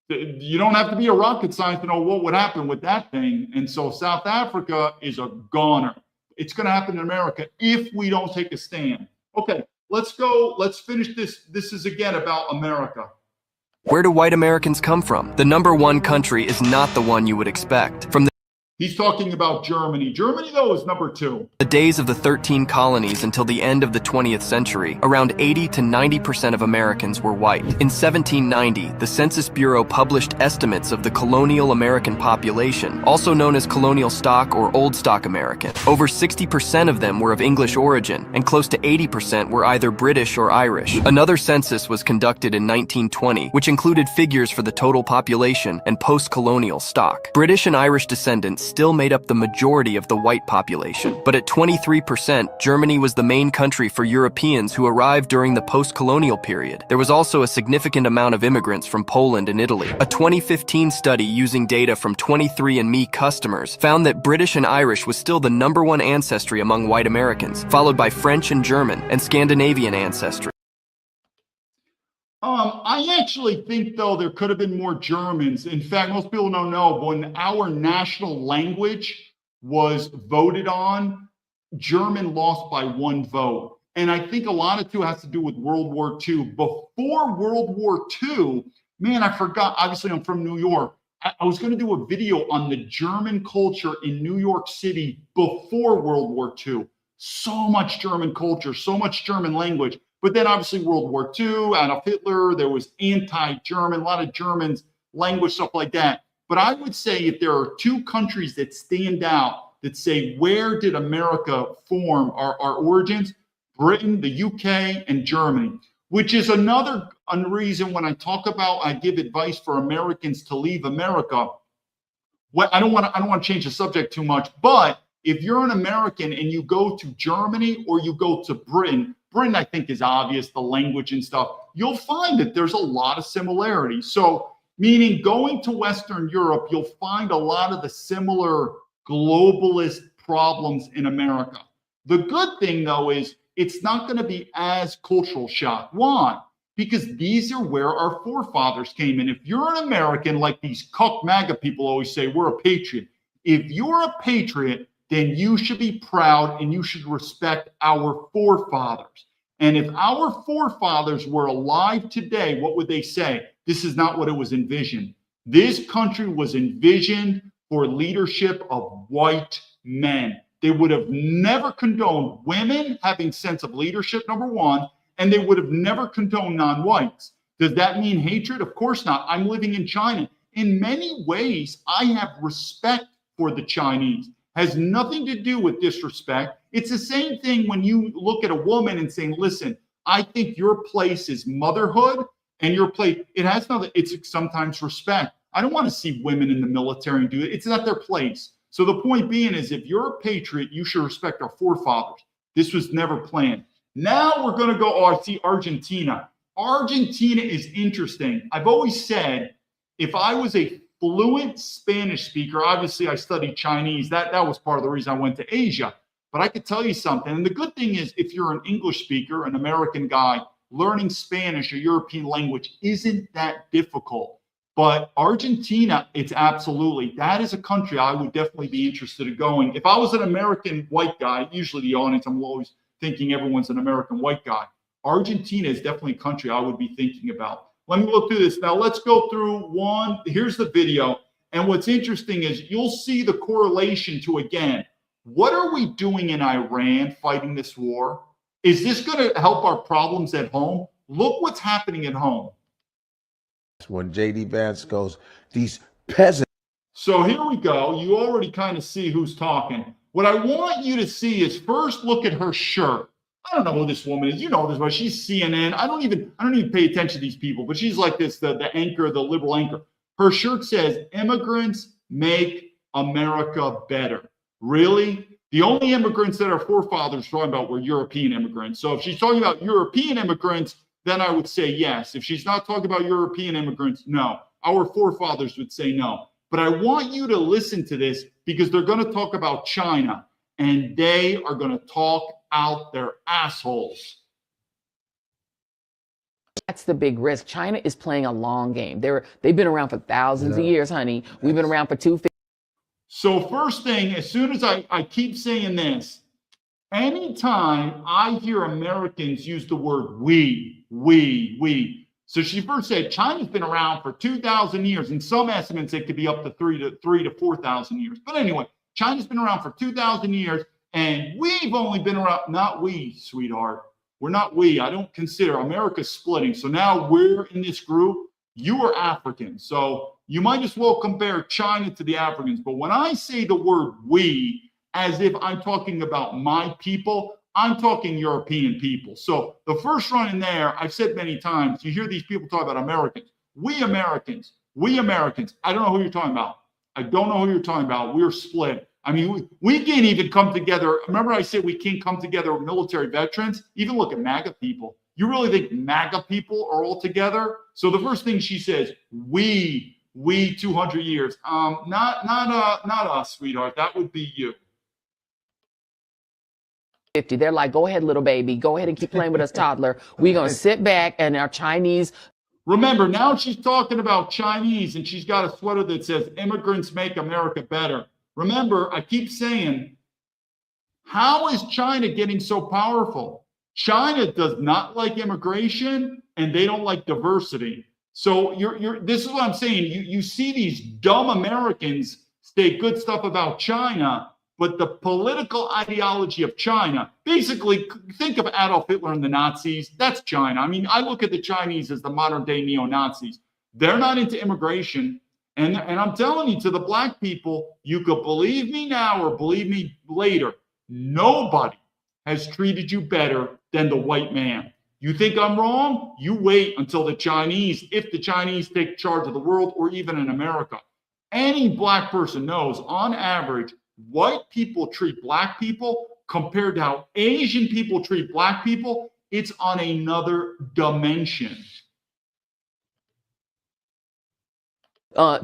You don't have to be a rocket scientist to know what would happen with that thing. And so South Africa is a goner. It's going to happen in America if we don't take a stand. Okay, let's go. Let's finish this. This is again about America. Where do white Americans come from? The number one country is not the one you would expect. From He's talking about Germany. Germany, though, is number 2. the days of the 13 colonies until the end of the 20th century, around 80 to 90% of Americans were white. In 1790, the Census Bureau published estimates of the colonial American population, also known as colonial stock or old stock American. Over 60% of them were of English origin, and close to 80% were either British or Irish. Another census was conducted in 1920, which included figures for the total population and post-colonial stock. British and Irish descendants still made up the majority of the white population, but at 23%, Germany was the main country for Europeans who arrived during the post-colonial period. There was also a significant amount of immigrants from Poland and Italy. A 2015 study using data from 23andMe customers found that British and Irish was still the number one ancestry among white Americans, followed by French and German and Scandinavian ancestry. I actually think, though, there could have been more Germans. In fact, most people don't know, when our national language was voted on, German lost by 1 vote. And I think a lot of it has to do with World War II. Before World War II, man, I forgot. Obviously, I'm from New York. I was going to do a video on the German culture in New York City before World War II. So much German culture, so much German language. But then obviously World War II, Adolf Hitler, there was anti-German, a lot of Germans, language, stuff like that. But I would say if there are 2 countries that stand out that say, where did America form our origins? Britain, the UK, and Germany, which is another reason when I talk about, I give advice for Americans to leave America. I don't want to change the subject too much, but if you're an American and you go to Germany or you go to Britain, I think is obvious, the language and stuff, you'll find that there's a lot of similarities. So meaning going to Western Europe, you'll find a lot of the similar globalist problems in America. The good thing, though, is it's not going to be as cultural shock. Why? Because these are where our forefathers came in. If you're an American, like these cuck MAGA people always say, we're a patriot. If you're a patriot, then you should be proud and you should respect our forefathers. And if our forefathers were alive today, what would they say? This is not what it was envisioned. This country was envisioned for leadership of white men. They would have never condoned women having sense of leadership, number one, and they would have never condoned non-whites. Does that mean hatred? Of course not. I'm living in China. In many ways, I have respect for the Chinese. Has nothing to do with disrespect. It's the same thing when you look at a woman and saying, listen, I think your place is motherhood and your place, it has nothing, it's sometimes respect. I don't want to see women in the military do it. It's not their place. So the point being is if you're a patriot, you should respect our forefathers. This was never planned. Now we're going to go, I see Argentina. Argentina is interesting. I've always said, if I was a fluent Spanish speaker. Obviously, I studied Chinese. That was part of the reason I went to Asia. But I could tell you something. And the good thing is, if you're an English speaker, an American guy, learning Spanish or European language isn't that difficult. But Argentina, it's absolutely, that is a country I would definitely be interested in going. If I was an American white guy, usually the audience, I'm always thinking everyone's an American white guy. Argentina is definitely a country I would be thinking about. Let me look through this. Now let's go through one. Here's the video. And what's interesting is you'll see the correlation to, again, what are we doing in Iran fighting this war? Is this going to help our problems at home? Look what's happening at home. When J.D. Vance goes, these peasants. So here we go. You already kind of see who's talking. What I want you to see is first look at her shirt. I don't know who this woman is. You know this, but she's CNN. I don't even pay attention to these people, but she's like this, the anchor, the liberal anchor. Her shirt says, "Immigrants make America better." Really? The only immigrants that our forefathers were talking about were European immigrants. So if she's talking about European immigrants, then I would say yes. If she's not talking about European immigrants, no. Our forefathers would say no. But I want you to listen to this because they're going to talk about China and they are going to talk out their assholes. That's the big risk. China is playing a long game. They've been around for thousands of years, honey. We've been around for 250. So first thing, as soon as I keep saying this, anytime I hear Americans use the word we. So she first said China's been around for 2,000 years. In some estimates, it could be up to 3,000 to 4,000 years. But anyway, China's been around for 2,000 years, and we've only been around, not we, sweetheart. We're not we. I don't consider America's splitting. So now we're in this group. You are African. So you might as well compare China to the Africans. But when I say the word we, as if I'm talking about my people, I'm talking European people. So the first run in there, I've said many times, you hear these people talk about Americans. We Americans. I don't know who you're talking about. I don't know who you're talking about. We're split. I mean, we can't even come together. Remember I said we can't come together with military veterans? Even look at MAGA people. You really think MAGA people are all together? So the first thing she says, we 200 years. Not us, sweetheart. That would be you. They're like, go ahead, little baby. Go ahead and keep playing with us, toddler. We're going to sit back and our Chinese. Remember, now she's talking about Chinese and she's got a sweater that says, "Immigrants make America better." Remember, I keep saying, how is China getting so powerful? China does not like immigration and they don't like diversity. So this is what I'm saying. You see these dumb Americans say good stuff about China, but the political ideology of China, basically think of Adolf Hitler and the Nazis. That's China. I mean, I look at the Chinese as the modern day neo-Nazis. They're not into immigration. And I'm telling you, to the black people, you could believe me now or believe me later, nobody has treated you better than the white man. You think I'm wrong? You wait until the Chinese, if the Chinese take charge of the world or even in America. Any black person knows, on average, white people treat black people compared to how Asian people treat black people, it's on another dimension.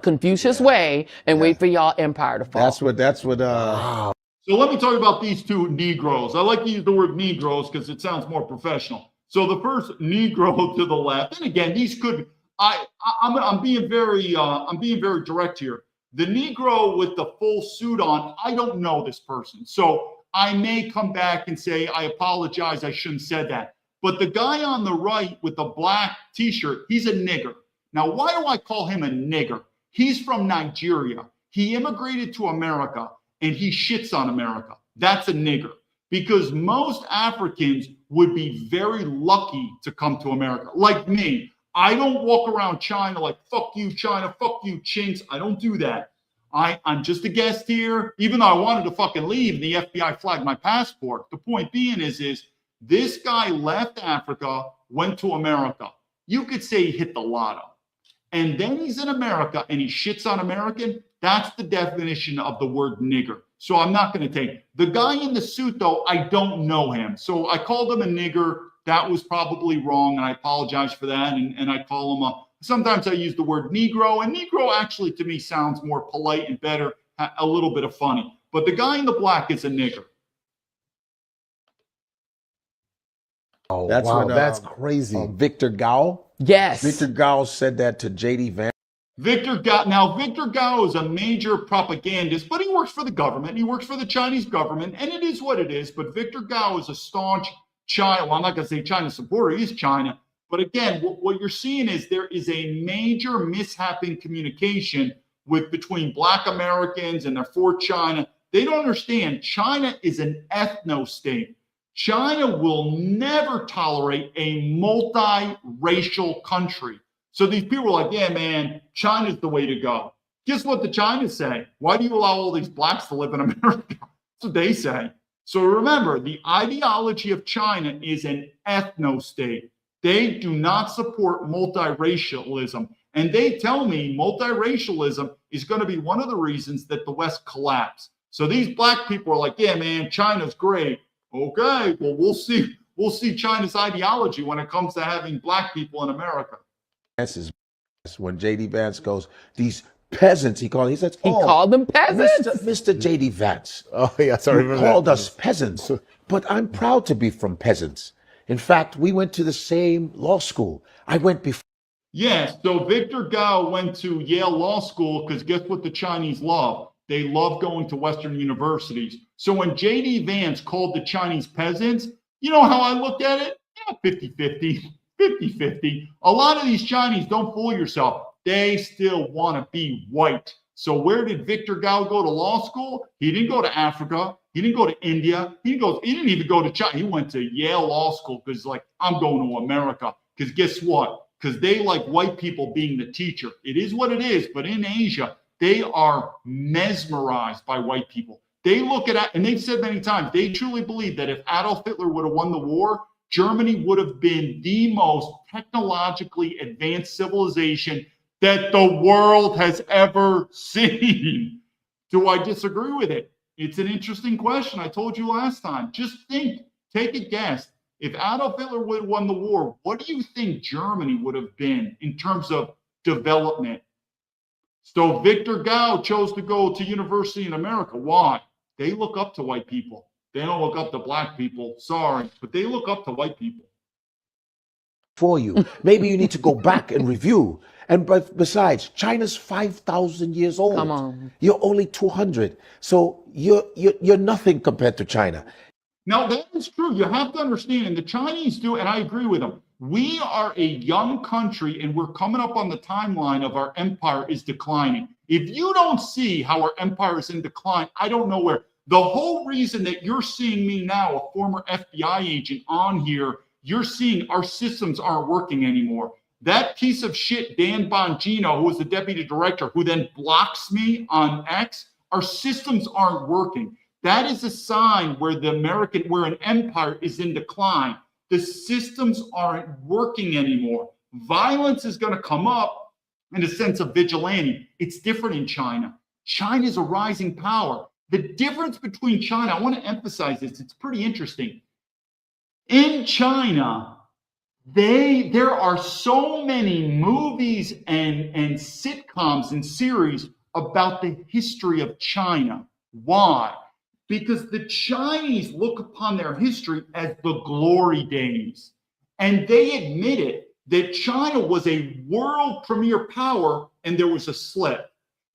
Confucius way and wait for y'all empire to fall. That's what So let me talk about these two Negroes. I like to use the word Negroes because it sounds more professional. So the first Negro to the left, and again, these could, I'm being very direct here. The Negro with the full suit on, I don't know this person. So I may come back and say, I apologize, I shouldn't have said that. But the guy on the right with the black t-shirt, he's a nigger. Now, why do I call him a nigger? He's from Nigeria. He immigrated to America and he shits on America. That's a nigger. Because most Africans would be very lucky to come to America. Like me, I don't walk around China like, fuck you, China, fuck you, chinks. I don't do that. I'm just a guest here, even though I wanted to fucking leave and the FBI flagged my passport. The point being is this guy left Africa, went to America. You could say he hit the lotto. And then he's in America and he shits on American. That's the definition of the word nigger. So I'm not going to take it. The guy in the suit, though, I don't know him. So I called him a nigger. That was probably wrong, and I apologize for that. And I call him Sometimes I use the word Negro, and Negro actually to me sounds more polite and better, a little bit of funny. But the guy in the black is a nigger. Oh, That's wow, when, that's crazy. Victor Gao? Yes. Victor Gao said that to JD Vance. Victor Gao is a major propagandist, but he works for the government. He works for the Chinese government, and it is what it is. But Victor Gao is a staunch China, well, I'm not going to say China supporter. He's China. But again, what you're seeing is there is a major mishap in communication between Black Americans and they're for China. They don't understand China is an ethno state. China will never tolerate a multiracial country. So these people are like, yeah, man, China's the way to go. Guess what the Chinese say? Why do you allow all these blacks to live in America? That's what they say. So remember, the ideology of China is an ethno state. They do not support multiracialism. And they tell me multiracialism is going to be one of the reasons that the West collapsed. So these black people are like, yeah, man, China's great. Okay, well, we'll see China's ideology when it comes to having black people in America. Is when JD Vance goes, these peasants, he called them peasants. Mr. JD Vance. Oh, yes, I remember You that. called us peasants, but I'm proud to be from peasants. In fact, we went to the same law school. I went before. Yes, so Victor Gao went to Yale Law School because guess what the Chinese love? They love going to Western universities. So when JD Vance called the Chinese peasants, you know how I looked at it? Yeah, 50-50. 50-50. A lot of these Chinese, don't fool yourself, they still want to be white. So where did Victor Gao go to law school? He didn't go to Africa. He didn't go to India. He didn't even go to China. He went to Yale Law School because like, I'm going to America. Because guess what? Because they like white people being the teacher. It is what it is. But in Asia, they are mesmerized by white people. They look at, and they've said many times, they truly believe that if Adolf Hitler would have won the war, Germany would have been the most technologically advanced civilization that the world has ever seen. Do I disagree with it? It's an interesting question. I told you last time. Just think, take a guess. If Adolf Hitler would have won the war, what do you think Germany would have been in terms of development? So Victor Gao chose to go to university in America. Why? They look up to white people. They don't look up to black people. Sorry, but they look up to white people. For you. Maybe you need to go back and review. And but besides, China's 5,000 years old. Come on. You're only 200. So you're nothing compared to China. Now, that is true. You have to understand, and the Chinese do, and I agree with them. We are a young country, and we're coming up on the timeline of our empire is declining. If you don't see how our empire is in decline, I don't know where. The whole reason that you're seeing me now, a former FBI agent on here, you're seeing our systems aren't working anymore. That piece of shit, Dan Bongino, who was the deputy director, who then blocks me on X, our systems aren't working. That is a sign where where an empire is in decline. The systems aren't working anymore. Violence is going to come up in a sense of vigilante. It's different in China. China is a rising power. The difference between China, I want to emphasize this, it's pretty interesting. In China, there are so many movies and sitcoms and series about the history of China. Why? Because the Chinese look upon their history as the glory days. And they admitted that China was a world premier power and there was a slip.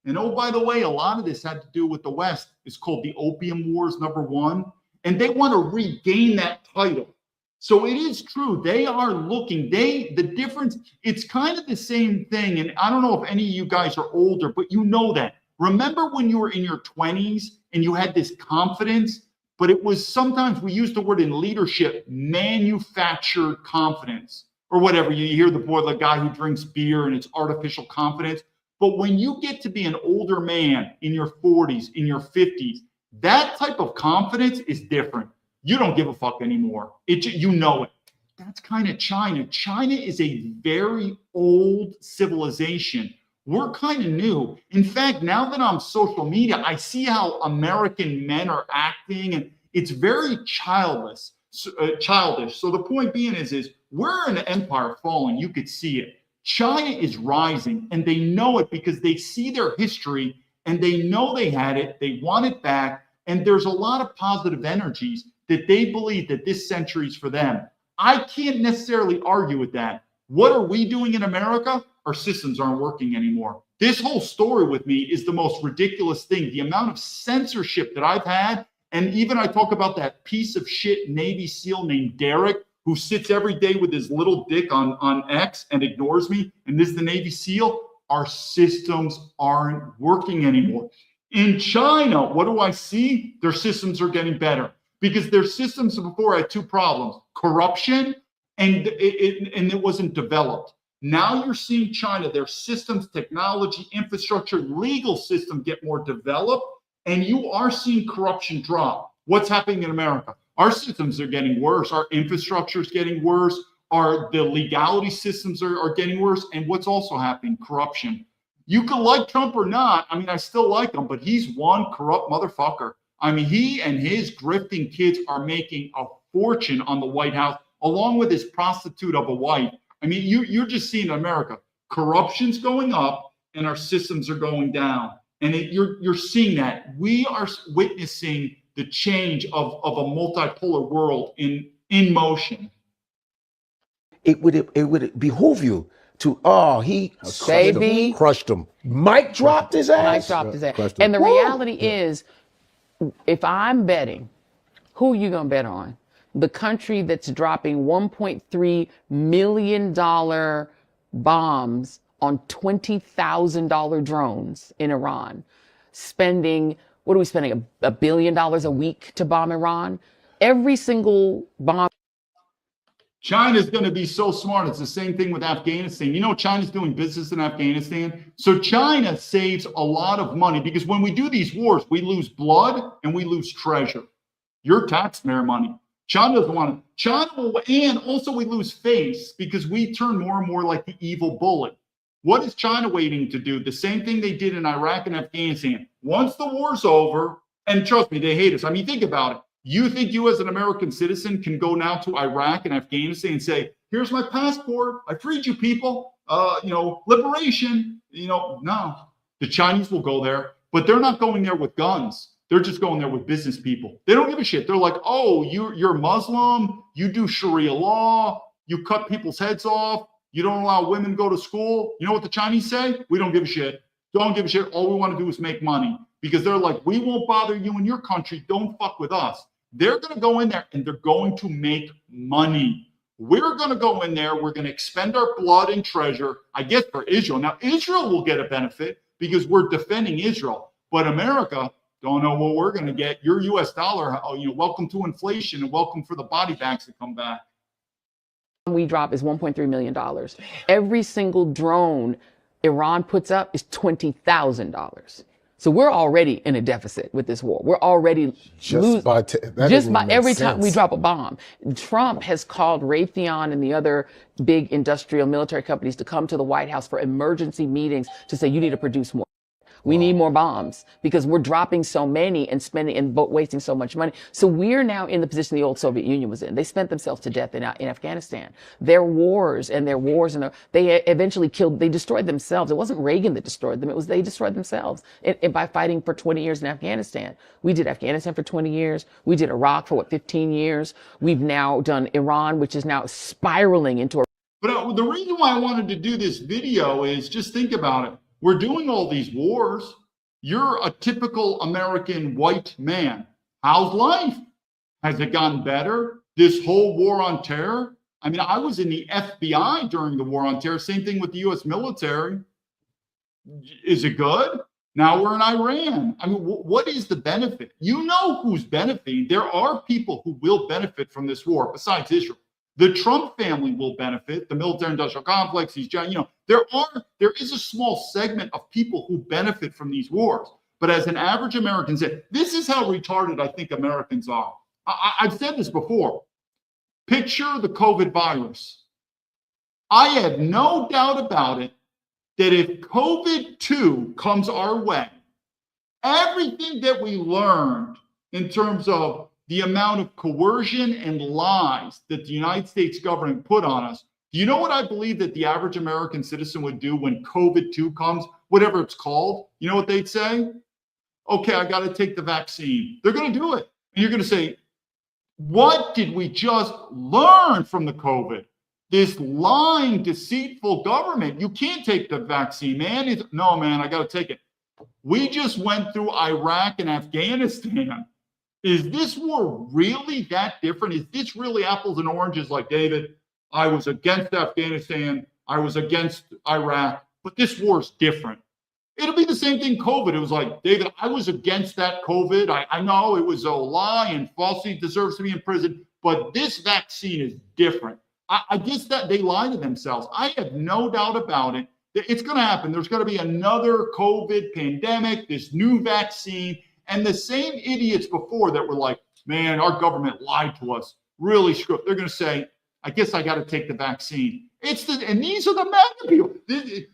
And oh, by the way, a lot of this had to do with the West. It's called the Opium Wars, #1. And they want to regain that title. So it is true. They are looking, the difference, it's kind of the same thing. And I don't know if any of you guys are older, but you know that. Remember when you were in your 20s and you had this confidence, but it was sometimes we use the word in leadership, manufactured confidence or whatever. You hear the guy who drinks beer and it's artificial confidence. But when you get to be an older man in your 40s, in your 50s, that type of confidence is different. You don't give a fuck anymore. You know it. That's kind of China. China is a very old civilization. We're kind of new. In fact, now that I'm on social media, I see how American men are acting, and it's very childish. So the point being is we're an empire falling. You could see it. China is rising, and they know it because they see their history and they know they had it, they want it back, and there's a lot of positive energies that they believe that this century is for them. I can't necessarily argue with that. What are we doing in America? Our systems aren't working anymore. This whole story with me is the most ridiculous thing. The amount of censorship that I've had, and even I talk about that piece of shit Navy SEAL named Derek, who sits every day with his little dick on X and ignores me, and this is the Navy SEAL. Our systems aren't working anymore. In China, what do I see? Their systems are getting better because their systems before had two problems: corruption and it wasn't developed. Now you're seeing China, their systems, technology, infrastructure, legal system get more developed, and you are seeing corruption drop. What's happening in America? Our systems are getting worse. Our infrastructure is getting worse. The legality systems are getting worse. And what's also happening? Corruption. You can like Trump or not. I mean, I still like him, but he's one corrupt motherfucker. I mean, he and his grifting kids are making a fortune on the White House, along with his prostitute of a wife. I mean, you're just seeing in America, corruption's going up and our systems are going down. And you're seeing that. We are witnessing the change of a multipolar world in motion. It would behoove you to, he Baby. crushed him. Mike dropped his ass. Mike dropped his ass. And the reality is, if I'm betting, who are you going to bet on? The country that's dropping $1.3 million bombs on $20,000 drones in Iran, spending, what are we spending, $1 billion a week to bomb Iran? Every single bomb. China's going to be so smart. It's the same thing with Afghanistan. You know, China's doing business in Afghanistan. So China saves a lot of money because when we do these wars, we lose blood and we lose treasure. Your taxpayer money. China doesn't want it. China will, and also we lose face because we turn more and more like the evil bullet. What is China waiting to do? The same thing they did in Iraq and Afghanistan. Once the war's over, and trust me, they hate us. I mean, think about it. You think you as an American citizen can go now to Iraq and Afghanistan and say, here's my passport. I freed you people. Liberation. No. The Chinese will go there, but they're not going there with guns. They're just going there with business people. They don't give a shit. They're like, oh, you're Muslim. You do Sharia law. You cut people's heads off. You don't allow women to go to school. You know what the Chinese say? We don't give a shit. Don't give a shit. All we want to do is make money because they're like, we won't bother you in your country. Don't fuck with us. They're going to go in there and they're going to make money. We're going to go in there. We're going to expend our blood and treasure, I guess, for Israel. Now, Israel will get a benefit because we're defending Israel. But America, don't know what we're going to get. Your U.S. dollar, welcome to inflation and welcome for the body bags to come back. We drop is $1.3 million. Every single drone Iran puts up is $20,000. So we're already in a deficit with this war. We're already just by every time we drop a bomb. Trump has called Raytheon and the other big industrial military companies to come to the White House for emergency meetings to say, you need to produce more. We need more bombs because we're dropping so many and spending and wasting so much money. So we're now in the position the old Soviet Union was in. They spent themselves to death in Afghanistan. They eventually they destroyed themselves. It wasn't Reagan that destroyed them. They destroyed themselves by fighting for 20 years in Afghanistan. We did Afghanistan for 20 years. We did Iraq for 15 years. We've now done Iran, which is now spiraling into a. But the reason why I wanted to do this video is just think about it. We're doing all these wars. You're a typical American white man. How's life? Has it gotten better? This whole war on terror? I mean, I was in the FBI during the war on terror. Same thing with the U.S. military. Is it good? Now we're in Iran. I mean, what is the benefit? You know who's benefiting. There are people who will benefit from this war besides Israel. The Trump family will benefit, the military-industrial complex, there is a small segment of people who benefit from these wars. But as an average American said, this is how retarded I think Americans are. I've said this before. Picture the COVID virus. I have no doubt about it that if COVID-2 comes our way, everything that we learned in terms of the amount of coercion and lies that the United States government put on us, Do you know what I believe that the average American citizen would do when COVID-2 comes, whatever it's called? You know what they'd say? Okay, I got to take the vaccine. They're going to do it. And you're going to say, what did we just learn from the COVID? This lying, deceitful government. You can't take the vaccine, man. No, man, I got to take it. We just went through Iraq and Afghanistan. Is this war really that different? Is this really apples and oranges? Like, David, I was against Afghanistan, I was against Iraq, but this war is different. It'll be the same thing COVID. It was like, David, I was against that COVID. I know it was a lie and falsely deserves to be in prison, but this vaccine is different. I guess that they lie to themselves. I have no doubt about it. It's going to happen. There's going to be another COVID pandemic, this new vaccine, and the same idiots before that were like, man, our government lied to us, really screwed. They're going to say, I guess I got to take the vaccine. And these are the MAGA people.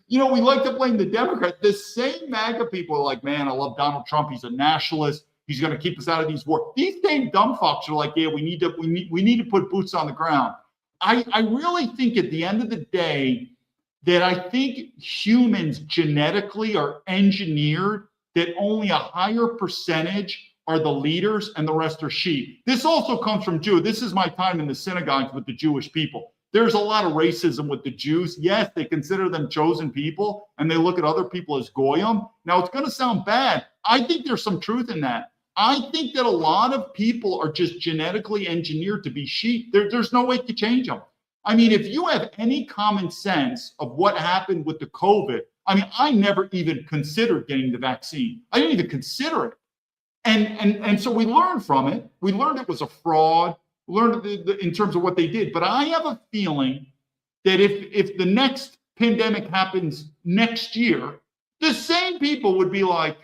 We like to blame the Democrats. The same MAGA people are like, man, I love Donald Trump. He's a nationalist. He's going to keep us out of these wars. These same dumb fucks are like, yeah, we need to put boots on the ground. I really think at the end of the day that I think humans genetically are engineered that only a higher percentage are the leaders and the rest are sheep. This also comes from Jew. This is my time in the synagogues with the Jewish people. There's a lot of racism with the Jews. Yes, they consider them chosen people and they look at other people as goyim. Now, it's going to sound bad. I think there's some truth in that. I think that a lot of people are just genetically engineered to be sheep. There's no way to change them. I mean, if you have any common sense of what happened with the COVID, I mean, I never even considered getting the vaccine. I didn't even consider it. And so we learned from it. We learned it was a fraud. We learned in terms of what they did. But I have a feeling that if the next pandemic happens next year, the same people would be like,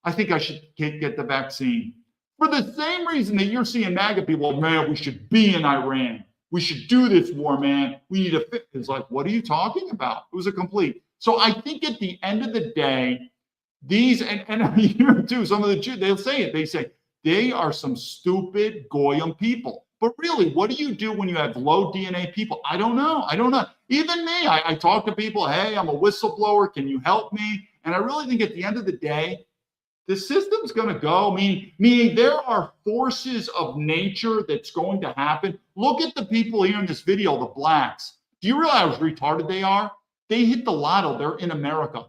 I think I should get the vaccine. For the same reason that you're seeing MAGA people, man, we should be in Iran. We should do this war, man. We need to fit. It's like, what are you talking about? It was a complete. So I think at the end of the day, these, and you hear too, some of the Jews, they'll say it. They say, they are some stupid goyim people. But really, what do you do when you have low DNA people? I don't know. Even me, I talk to people, hey, I'm a whistleblower. Can you help me? And I really think at the end of the day, the system's going to go. Meaning there are forces of nature that's going to happen. Look at the people here in this video, the blacks. Do you realize how retarded they are? They hit the lotto. They're in America.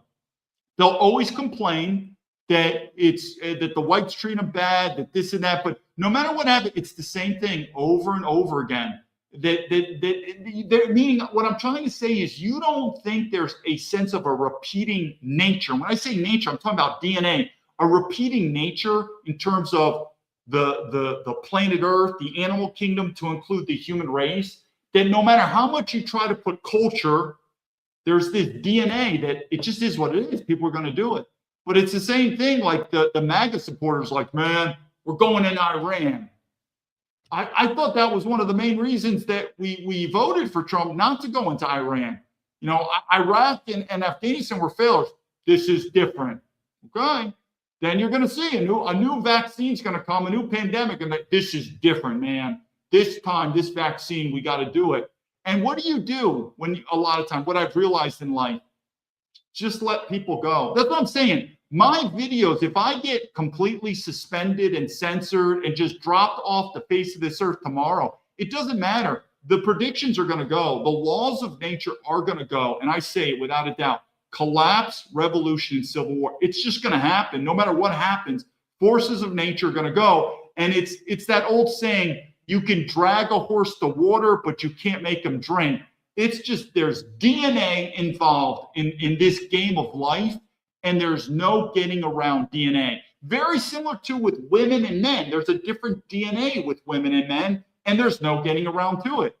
They'll always complain that that the whites treat them bad, that this and that. But no matter what happens, it's the same thing over and over again. Meaning, what I'm trying to say is, you don't think there's a sense of a repeating nature. When I say nature, I'm talking about DNA. A repeating nature in terms of the planet Earth, the animal kingdom, to include the human race, that no matter how much you try to put culture, there's this DNA that it just is what it is. People are going to do it. But it's the same thing like the MAGA supporters, like, man, we're going in Iran. I thought that was one of the main reasons that we voted for Trump not to go into Iran. Iraq and Afghanistan were failures. This is different. Okay. Then you're going to see a new vaccine's going to come, a new pandemic, and this is different, man. This time, this vaccine, we got to do it. And what do you do when a lot of time, what I've realized in life, just let people go. That's what I'm saying. My videos, if I get completely suspended and censored and just dropped off the face of this earth tomorrow, it doesn't matter. The predictions are going to go. The laws of nature are going to go. And I say it without a doubt. Collapse, revolution, and civil war. It's just going to happen. No matter what happens, forces of nature are going to go. And it's that old saying, you can drag a horse to water, but you can't make him drink. It's just there's DNA involved in this game of life, and there's no getting around DNA. Very similar to with women and men. There's a different DNA with women and men, and there's no getting around to it.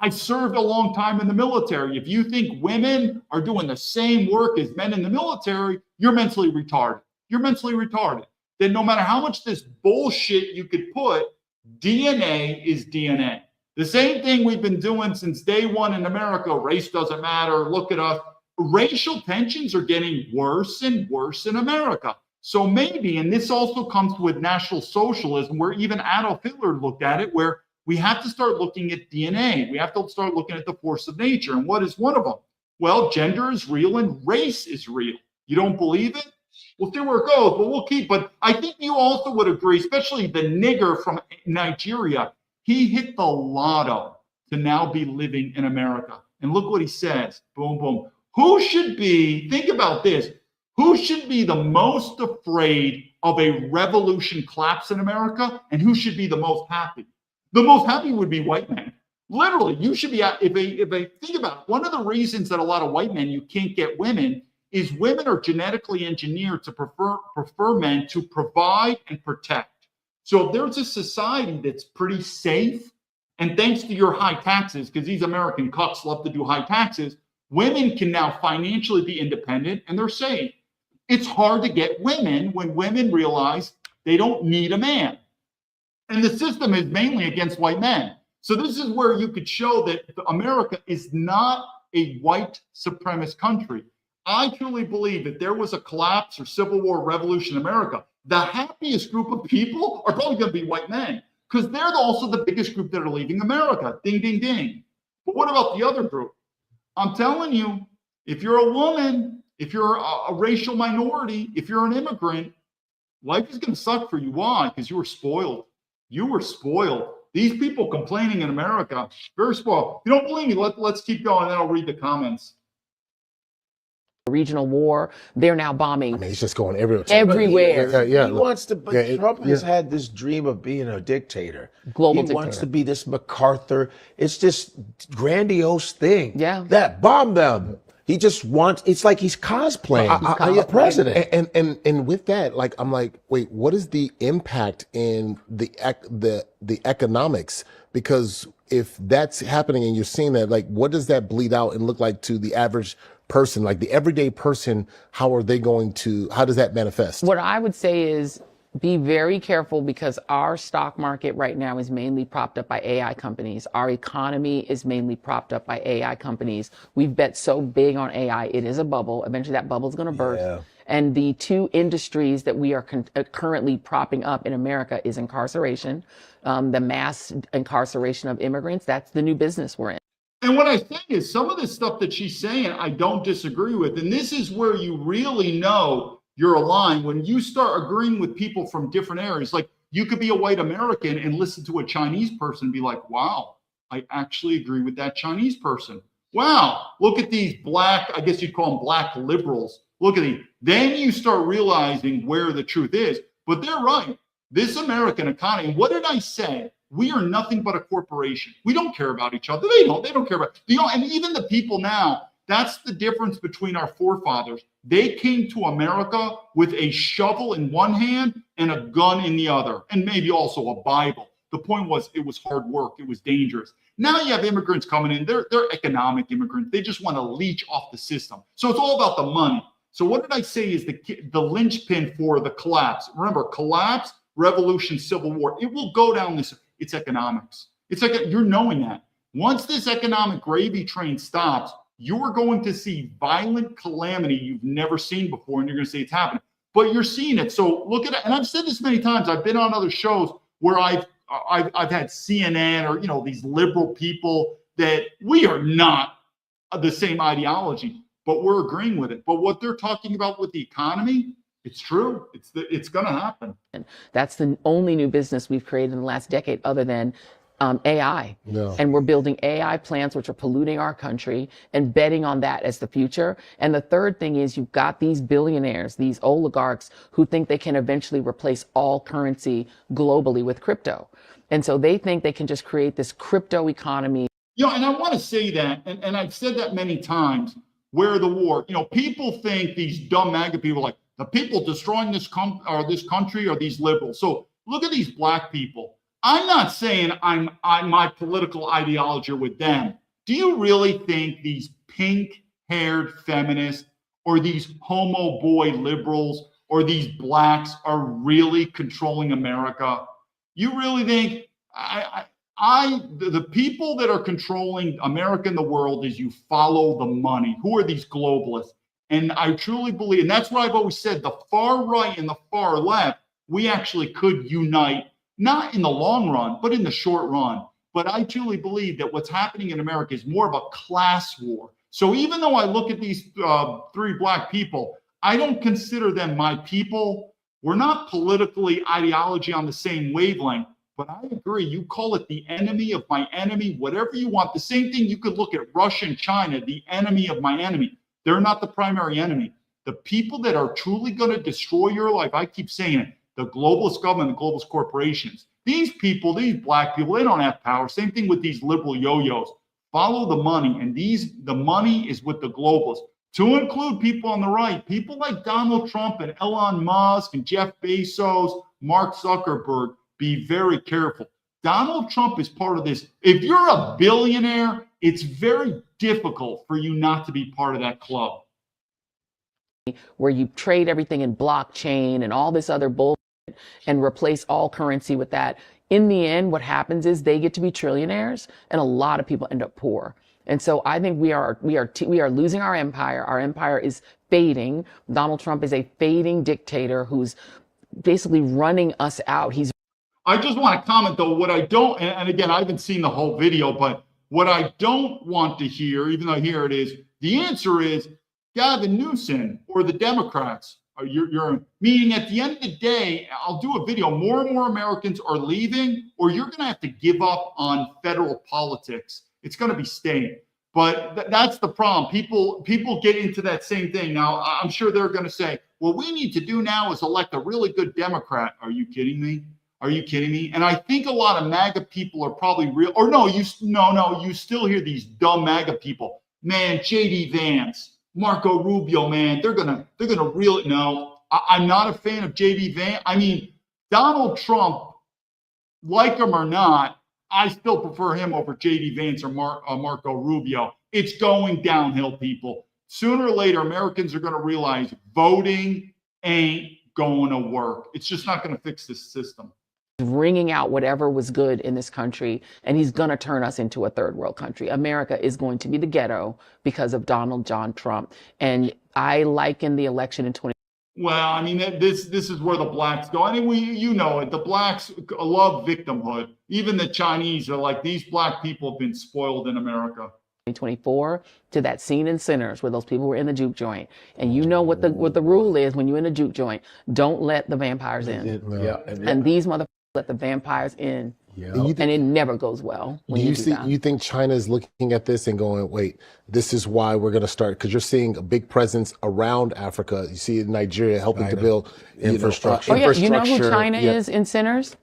I served a long time in the military. If you think women are doing the same work as men in the military, you're mentally retarded. You're mentally retarded. Then no matter how much this bullshit you could put, DNA is DNA. The same thing we've been doing since day one in America. Race doesn't matter. Look at us. Racial tensions are getting worse and worse in America. So maybe, and this also comes with National Socialism, where even Adolf Hitler looked at it, where we have to start looking at DNA. We have to start looking at the force of nature. And what is one of them? Well, gender is real and race is real. You don't believe it? We'll see where it goes, but we'll keep. But I think you also would agree, especially the nigger from Nigeria, he hit the lotto to now be living in America. And look what he says. Boom, boom. Who should be, think about this, who should be the most afraid of a revolution collapse in America? And who should be the most happy? The most happy would be white men. Literally, you should be, if they think about it, one of the reasons that a lot of white men, you can't get women is women are genetically engineered to prefer men to provide and protect. So if there's a society that's pretty safe, and thanks to your high taxes, because these American cucks love to do high taxes, women can now financially be independent and they're safe. It's hard to get women when women realize they don't need a man. And the system is mainly against white men. So this is where you could show that America is not a white supremacist country. I truly believe that there was a collapse or civil war revolution in America, the happiest group of people are probably going to be white men because they're also the biggest group that are leaving America. Ding, ding, ding. But what about the other group? I'm telling you, if you're a woman, if you're a racial minority, if you're an immigrant, life is going to suck for you. Why? Because you were spoiled. You were spoiled. These people complaining in America, very spoiled. If you don't believe me, let's keep going, then I'll read the comments. Regional war, they're now bombing. I mean, it's just going everywhere. Everywhere. Yeah. He wants to, but Trump has had this dream of being a dictator. Global He wants dictator. to be this MacArthur. It's this grandiose thing. Yeah. That bomb them. He just wants, it's like he's cosplaying a president. And with that, like, I'm like, wait, what is the impact in the economics? Because if that's happening and you're seeing that, like, what does that bleed out and look like to the average person, like the everyday person? How does that manifest? What I would say is be very careful because our stock market right now is mainly propped up by AI companies. Our economy is mainly propped up by AI companies. We've bet so big on AI. It is a bubble. Eventually that bubble is going to burst. Yeah. And the two industries that we are currently propping up in America is incarceration, the mass incarceration of immigrants. That's the new business we're in. And what I think is some of the stuff that she's saying, I don't disagree with. And this is where you really know you're aligned when you start agreeing with people from different areas. Like you could be a white American and listen to a Chinese person and be like, wow, I actually agree with that Chinese person. Wow, look at these black, I guess you'd call them black liberals. Look at these. Then you start realizing where the truth is. But they're right. This American economy, what did I say? We are nothing but a corporation. We don't care about each other. They don't care about, and even the people now, that's the difference between our forefathers. They came to America with a shovel in one hand and a gun in the other, and maybe also a Bible. The point was it was hard work. It was dangerous. Now you have immigrants coming in. They're economic immigrants. They just want to leech off the system. So it's all about the money. So what did I say is the linchpin for the collapse? Remember, collapse, revolution, civil war. It will go down this. It's economics. It's like you're knowing that. Once this economic gravy train stops, you're going to see violent calamity you've never seen before, and you're going to say it's happening. But you're seeing it. So look at it. And I've said this many times. I've been on other shows where I've had CNN or these liberal people that we are not the same ideology, but we're agreeing with it. But what they're talking about with the economy, it's true. It's going to happen. That's the only new business we've created in the last decade other than AI. No. And we're building AI plants which are polluting our country and betting on that as the future. And the third thing is you've got these billionaires, these oligarchs who think they can eventually replace all currency globally with crypto. And so they think they can just create this crypto economy. And I want to say that, and I've said that many times, where the war, people think these dumb MAGA people like the people destroying this country are these liberals. So look at these black people. I'm not saying I'm my political ideology with them. Do you really think these pink-haired feminists or these homo boy liberals or these blacks are really controlling America? You really think the people that are controlling America and the world is you follow the money. Who are these globalists? And I truly believe, and that's why I've always said the far right and the far left, we actually could unite, not in the long run, but in the short run. But I truly believe that what's happening in America is more of a class war. So even though I look at these three black people, I don't consider them my people. We're not politically ideology on the same wavelength, but I agree. You call it the enemy of my enemy, whatever you want. The same thing, you could look at Russia and China, the enemy of my enemy. They're not the primary enemy. The people that are truly going to destroy your life, I keep saying it, the globalist government, the globalist corporations. These people, these black people, they don't have power. Same thing with these liberal yo-yos. Follow the money, and the money is with the globalists. To include people on the right, people like Donald Trump and Elon Musk and Jeff Bezos, Mark Zuckerberg, be very careful. Donald Trump is part of this. If you're a billionaire, it's very difficult for you not to be part of that club. Where you trade everything in blockchain and all this other bullshit and replace all currency with that. In the end, what happens is they get to be trillionaires and a lot of people end up poor. And so I think we are losing our empire. Our empire is fading. Donald Trump is a fading dictator who's basically running us out. I just want to comment though, what I don't, and again, I haven't seen the whole video, but what I don't want to hear, even though here it is, the answer is Gavin Newsom or the Democrats. You're meaning at the end of the day, I'll do a video, more and more Americans are leaving, or you're going to have to give up on federal politics. It's going to be staying. But that's the problem. People get into that same thing. Now, I'm sure they're going to say, what we need to do now is elect a really good Democrat. Are you kidding me? Are you kidding me? And I think a lot of MAGA people are probably real, or no, you still hear these dumb MAGA people. Man, JD Vance, Marco Rubio, man, they're gonna reel it. No, I'm not a fan of JD Vance. I mean, Donald Trump, like him or not, I still prefer him over JD Vance or Marco Rubio. It's going downhill, people. Sooner or later, Americans are going to realize voting ain't going to work. It's just not going to fix this system. Wringing out whatever was good in this country, and he's going to turn us into a third world country. America is going to be the ghetto because of Donald John Trump. And I liken the election in 20. Well, I mean, this is where the blacks go. I mean, you know it. The blacks love victimhood. Even the Chinese are like, these black people have been spoiled in America. 2024 to that scene in Sinners where those people were in the juke joint, and you know what the rule is when you're in a juke joint: don't let the vampires in. And these motherfuckers let the vampires in, and it never goes well. When you think China is looking at this and going, wait, this is why we're going to start? Because you're seeing a big presence around Africa. You see Nigeria helping to build infrastructure. You know who China is in Sinners?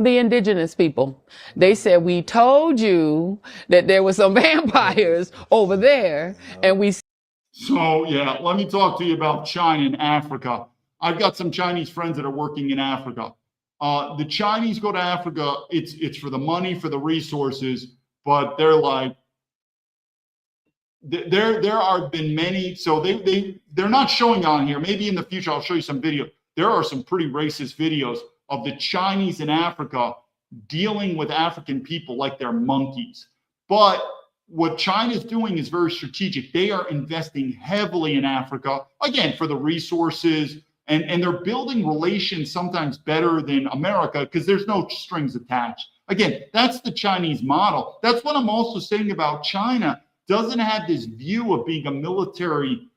The indigenous people. They said, we told you that there were some vampires over there, and we. So, yeah, let me talk to you about China and Africa. I've got some Chinese friends that are working in Africa. The Chinese go to Africa, it's for the money, for the resources, but they're like, there have been many, so they're not showing on here. Maybe in the future I'll show you some video. There are some pretty racist videos of the Chinese in Africa dealing with African people like they're monkeys. But what China's doing is very strategic. They are investing heavily in Africa, again, for the resources, and they're building relations sometimes better than America because there's no strings attached. Again, that's the Chinese model. That's what I'm also saying about China. Doesn't have this view of being a military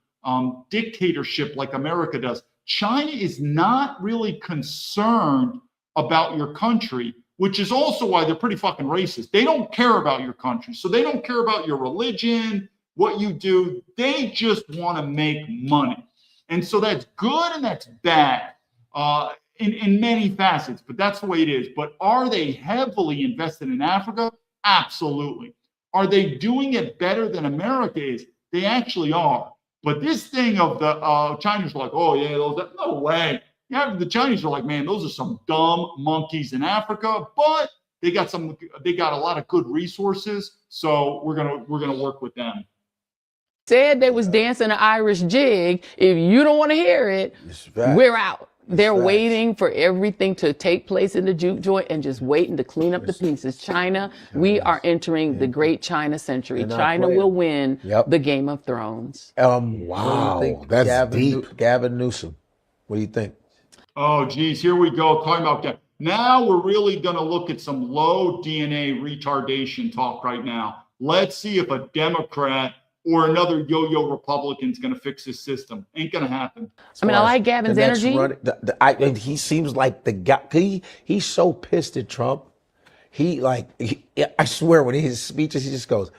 dictatorship like America does. China is not really concerned about your country, which is also why they're pretty fucking racist. They don't care about your country. So they don't care about your religion, what you do. They just want to make money. And so that's good and that's bad in many facets, but that's the way it is. But are they heavily invested in Africa? Absolutely. Are they doing it better than America is? They actually are. But this thing of the Chinese are like, oh yeah, no way. Yeah, the Chinese are like, man, those are some dumb monkeys in Africa, but they got a lot of good resources. So we're gonna work with them. Said they was dancing an Irish jig. If you don't want to hear it, we're out. They're waiting for everything to take place in the juke joint and just waiting to clean up the pieces. China, we are entering the great China century. China will win the Game of Thrones. Wow, that's deep. Gavin Newsom, what do you think? Oh, geez, here we go. Talking about Now we're really going to look at some low DNA retardation talk right now. Let's see if a Democrat or another yo-yo Republican's going to fix this system. Ain't going to happen. I mean, I like Gavin's energy. And he seems like the guy. He's so pissed at Trump. I swear, when his speeches, he just goes,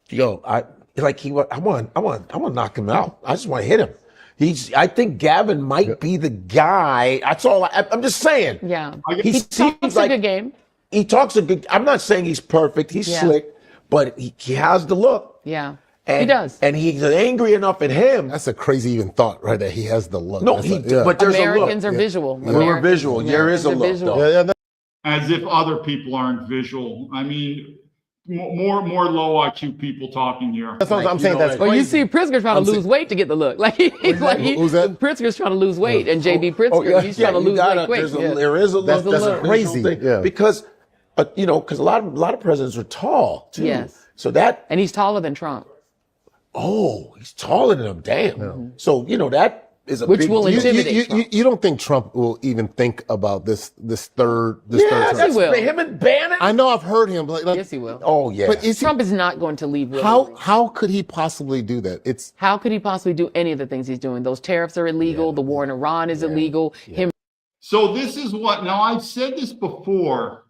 "Yo, I want to knock him out. I just want to hit him." I think Gavin might be the guy. That's all. I'm just saying. Yeah, he talks like a good game. He talks a good. I'm not saying he's perfect. He's slick, but he has the look. Yeah. And, he does. And he's angry enough at him. That's a crazy even thought, right? That he has the look. No, but there's Americans a are visual. We're visual. There is a look. Yeah. As if other people aren't visual. I mean, more low IQ people talking here. That's what I'm saying. That's well, crazy. you see Pritzker trying to lose weight to get the look. Who's that? Pritzker's trying to lose weight, and JB Pritzker, he's trying to lose weight quick. There is a look. That's crazy. Because a lot of presidents are tall too. Yes. So and he's taller than Trump. Oh, he's taller than him. Damn. Yeah. So that is a which big will deal. intimidate Trump. You don't think Trump will even think about this third term? He will. Him and Bannon. I know I've heard him. But yes, he will. Oh yeah. But Trump is not going to leave. How could he possibly do that? How could he possibly do any of the things he's doing? Those tariffs are illegal. The war in Iran is illegal. So this is what. Now I've said this before.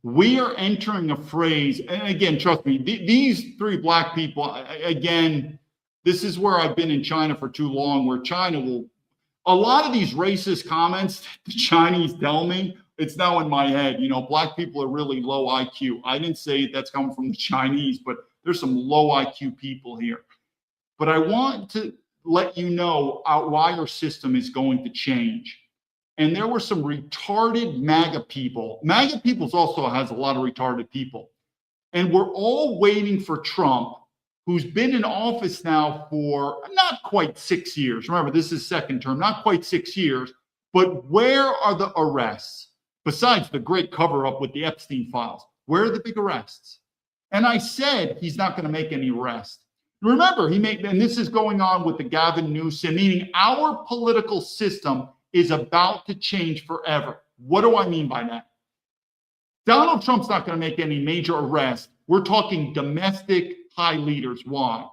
We are entering a phase, and again, trust me, these three black people, again, this is where I've been in China for too long, where China will, a lot of these racist comments the Chinese tell me, it's now in my head, black people are really low IQ. I didn't say that's coming from the Chinese, but there's some low IQ people here. But I want to let you know why our system is going to change. And there were some retarded MAGA people. MAGA people also has a lot of retarded people. And we're all waiting for Trump, who's been in office now for not quite 6 years. Remember, this is second term, not quite 6 years. But where are the arrests? Besides the great cover-up with the Epstein files, where are the big arrests? And I said he's not going to make any arrests. Remember, and this is going on with the Gavin Newsom, meaning our political system is about to change forever. What do I mean by that? Donald Trump's not going to make any major arrests. We're talking domestic high leaders. Why?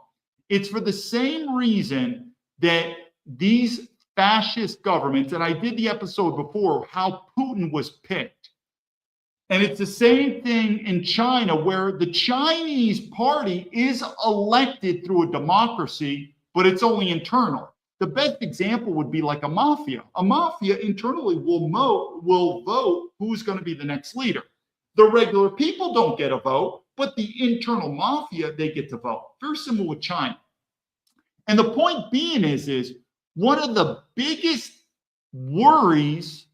It's for the same reason that these fascist governments, and I did the episode before, how Putin was picked. And it's the same thing in China, where the Chinese party is elected through a democracy, but it's only internal. The best example would be like a mafia. A mafia internally will vote who's going to be the next leader. The regular people don't get a vote, but the internal mafia, they get to vote. Very similar with China. And the point being is one of the biggest worries,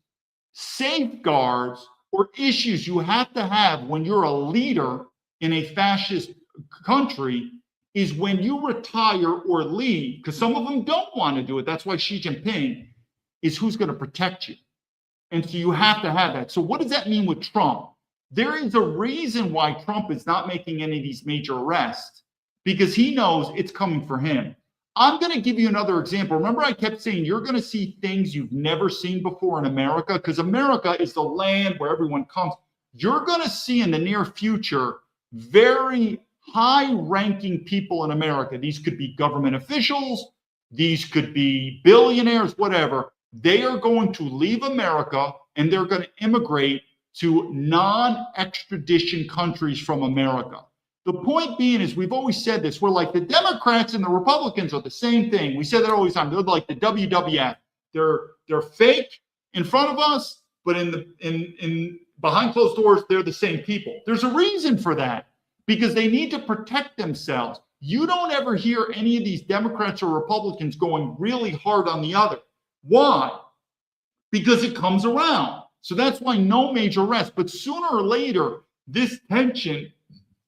safeguards, or issues you have to have when you're a leader in a fascist country is when you retire or leave, because some of them don't want to do it. That's why Xi Jinping is who's going to protect you. And so you have to have that. So what does that mean with Trump? There is a reason why Trump is not making any of these major arrests, because he knows it's coming for him. I'm going to give you another example. Remember, I kept saying you're going to see things you've never seen before in America, because America is the land where everyone comes. You're going to see in the near future very high-ranking people in America. These could be government officials. These could be billionaires, whatever. They are going to leave America and they're going to immigrate to non-extradition countries from America. The point being is, we've always said this, we're like the Democrats and the Republicans are the same thing. We say that all the time. They're like the WWF. They're fake in front of us, but in behind closed doors, they're the same people. There's a reason for that, because they need to protect themselves. You don't ever hear any of these Democrats or Republicans going really hard on the other. Why? Because it comes around. So that's why no major arrest. But sooner or later, this tension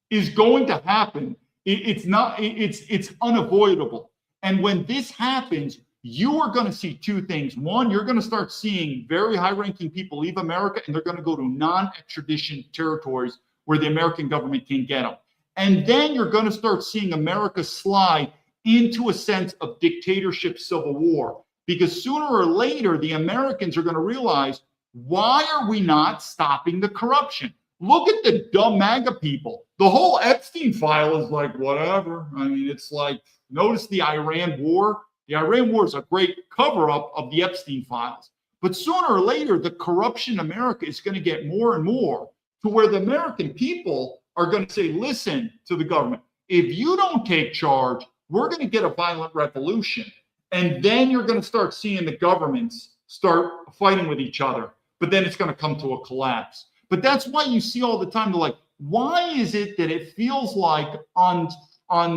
is going to happen. It's unavoidable. And when this happens, you are going to see two things. One, you're going to start seeing very high-ranking people leave America, and they're going to go to non-extradition territories where the American government can't get them. And then you're going to start seeing America slide into a sense of dictatorship, civil war, because sooner or later, the Americans are going to realize why are we not stopping the corruption? Look at the dumb MAGA people. The whole Epstein file is like, whatever. I mean, it's like, notice the Iran war. The Iran war is a great cover up of the Epstein files. But sooner or later, the corruption in America is going to get more and more to where the American people are going to say, listen to the government. If you don't take charge, we're going to get a violent revolution. And then you're going to start seeing the governments start fighting with each other. But then it's going to come to a collapse. But that's why you see all the time, they're like, why is it that it feels like on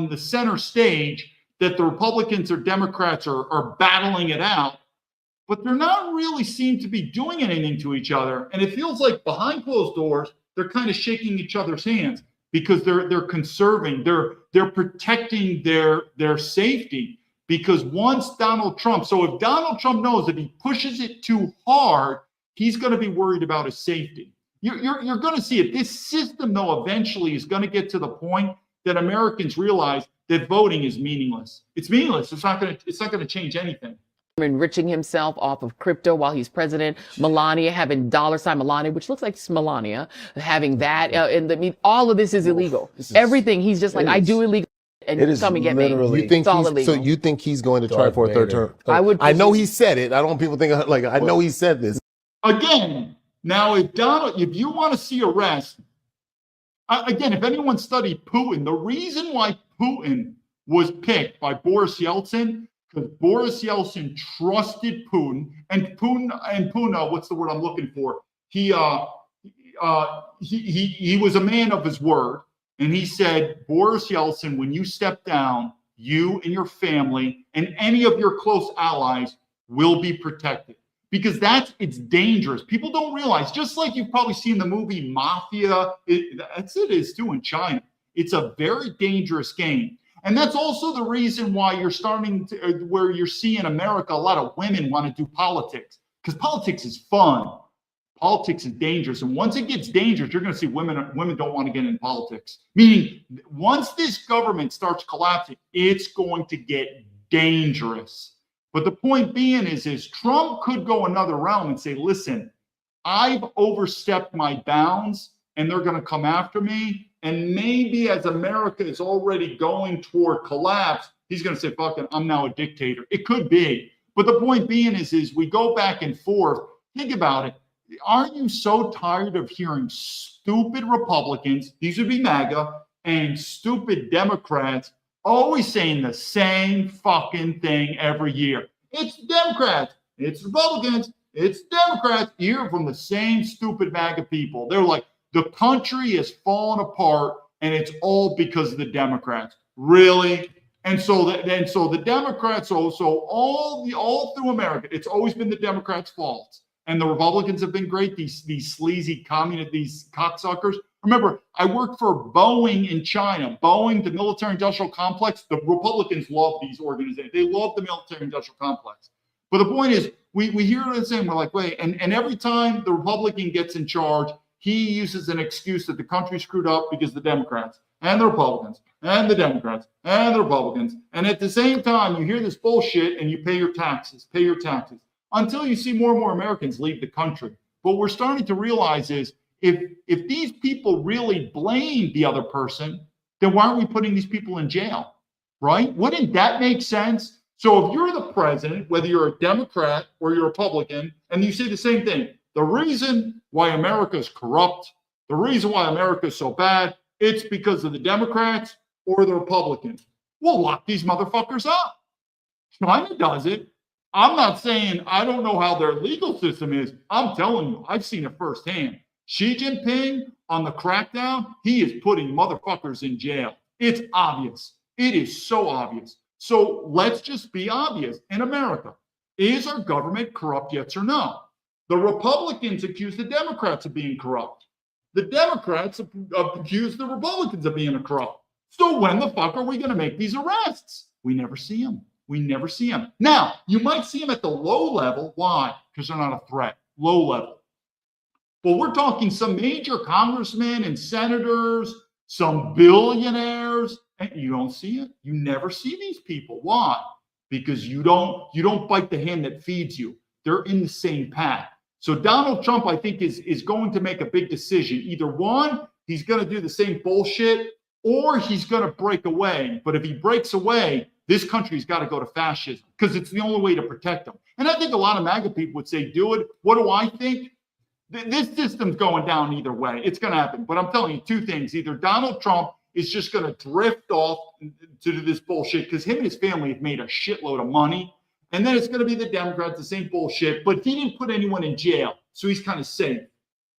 the center stage that the Republicans or Democrats are battling it out, but they're not really seem to be doing anything to each other. And it feels like behind closed doors, they're kind of shaking each other's hands because they're conserving, they're protecting their safety. Because once Donald Trump, so if Donald Trump knows if he pushes it too hard, he's going to be worried about his safety. You're going to see it. This system, though, eventually is going to get to the point that Americans realize that voting is meaningless. It's meaningless. It's not going to change anything. Enriching himself off of crypto while he's president. Melania having $ Melania, which looks like Melania, having that. And I mean, all of this is illegal. Everything. He's just like, I do illegal. And come and get me. You think so you think he's going to try for a third term? I know he said it. I don't want people think like I know he said this. Again, now if you want to see arrest, again, if anyone studied Putin, the reason why Putin was picked by Boris Yeltsin, because Boris Yeltsin trusted Putin, and Putin, what's the word I'm looking for? He was a man of his word. And he said, Boris Yeltsin, when you step down, you and your family and any of your close allies will be protected. Because it's dangerous. People don't realize, just like you've probably seen the movie Mafia, it is too in China. It's a very dangerous game. And that's also the reason why you're starting to, where you're seeing America, a lot of women want to do politics. Because politics is fun. Politics is dangerous. And once it gets dangerous, you're going to see women don't want to get in politics. Meaning, once this government starts collapsing, it's going to get dangerous. But the point being is Trump could go another round and say, listen, I've overstepped my bounds and they're going to come after me. And maybe as America is already going toward collapse, he's going to say, fuck it, I'm now a dictator. It could be. But the point being is we go back and forth. Think about it. Aren't you so tired of hearing stupid Republicans, these would be MAGA, and stupid Democrats always saying the same fucking thing every year? It's Democrats, it's Republicans, it's Democrats. You hear from the same stupid MAGA people. They're like, the country is falling apart and it's all because of the Democrats. Really? And so the Democrats also all through America, it's always been the Democrats' fault. And the Republicans have been great, these sleazy communists, these cocksuckers. Remember, I worked for Boeing in China. Boeing, the military-industrial complex, the Republicans love these organizations. They love the military-industrial complex. But the point is, we hear the same. We're like, wait, and every time the Republican gets in charge, he uses an excuse that the country screwed up because the Democrats and the Republicans and the Democrats and the Republicans. And at the same time, you hear this bullshit and you pay your taxes, until you see more and more Americans leave the country. What we're starting to realize is if these people really blame the other person, then why aren't we putting these people in jail, right? Wouldn't that make sense? So if you're the president, whether you're a Democrat or you're a Republican, and you say the same thing, the reason why America is corrupt, the reason why America is so bad, it's because of the Democrats or the Republicans. We'll lock these motherfuckers up. China does it. I'm not saying I don't know how their legal system is. I'm telling you, I've seen it firsthand. Xi Jinping on the crackdown, he is putting motherfuckers in jail. It's obvious. It is so obvious. So let's just be obvious. In America, is our government corrupt, yes or no? The Republicans accuse the Democrats of being corrupt. The Democrats accuse the Republicans of being corrupt. So when the fuck are we going to make these arrests? We never see them. We never see them. Now, you might see them at the low level. Why? Because they're not a threat. Low level. But we're talking some major congressmen and senators, some billionaires, and you don't see it. You never see these people. Why? Because you don't bite the hand that feeds you. They're in the same path. So Donald Trump, I think, is going to make a big decision. Either one, he's going to do the same bullshit, or he's going to break away. But if he breaks away, this country's got to go to fascism because it's the only way to protect them. And I think a lot of MAGA people would say, do it. What do I think? This system's going down either way. It's going to happen. But I'm telling you two things. Either Donald Trump is just going to drift off to do this bullshit because him and his family have made a shitload of money. And then it's going to be the Democrats, the same bullshit. But he didn't put anyone in jail, so he's kind of safe.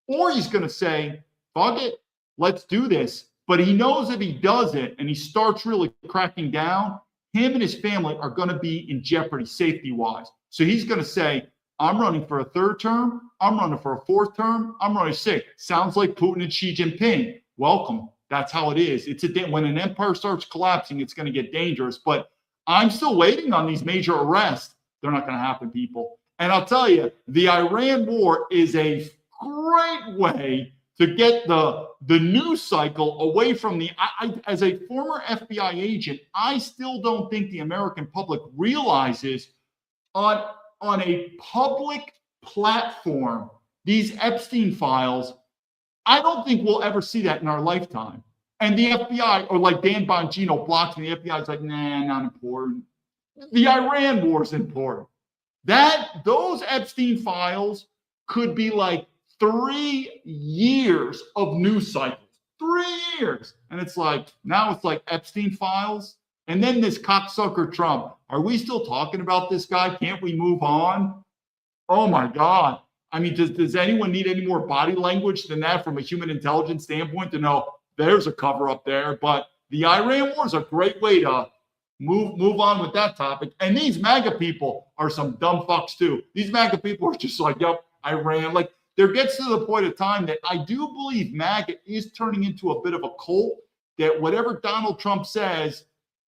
Or he's going to say, fuck it, let's do this. But he knows if he does it and he starts really cracking down, him and his family are going to be in jeopardy safety-wise. So he's going to say, I'm running for a third term. I'm running for a fourth term. I'm running sick. Sounds like Putin and Xi Jinping. Welcome. That's how it is. When an empire starts collapsing, it's going to get dangerous. But I'm still waiting on these major arrests. They're not going to happen, people. And I'll tell you, the Iran war is a great way to get the news cycle away from as a former FBI agent, I still don't think the American public realizes on a public platform, these Epstein files, I don't think we'll ever see that in our lifetime. And the FBI, or like Dan Bongino blocks me, the FBI is like, nah, not important. The Iran war is important. Those Epstein files could be like 3 years of news cycles. 3 years. And it's like, now it's like Epstein files. And then this cocksucker Trump. Are we still talking about this guy? Can't we move on? Oh my God. I mean, does anyone need any more body language than that from a human intelligence standpoint to know there's a cover up there? But the Iran war is a great way to move on with that topic. And these MAGA people are some dumb fucks too. These MAGA people are just like, yep, Iran. Like, there gets to the point of time that I do believe MAGA is turning into a bit of a cult, that whatever Donald Trump says,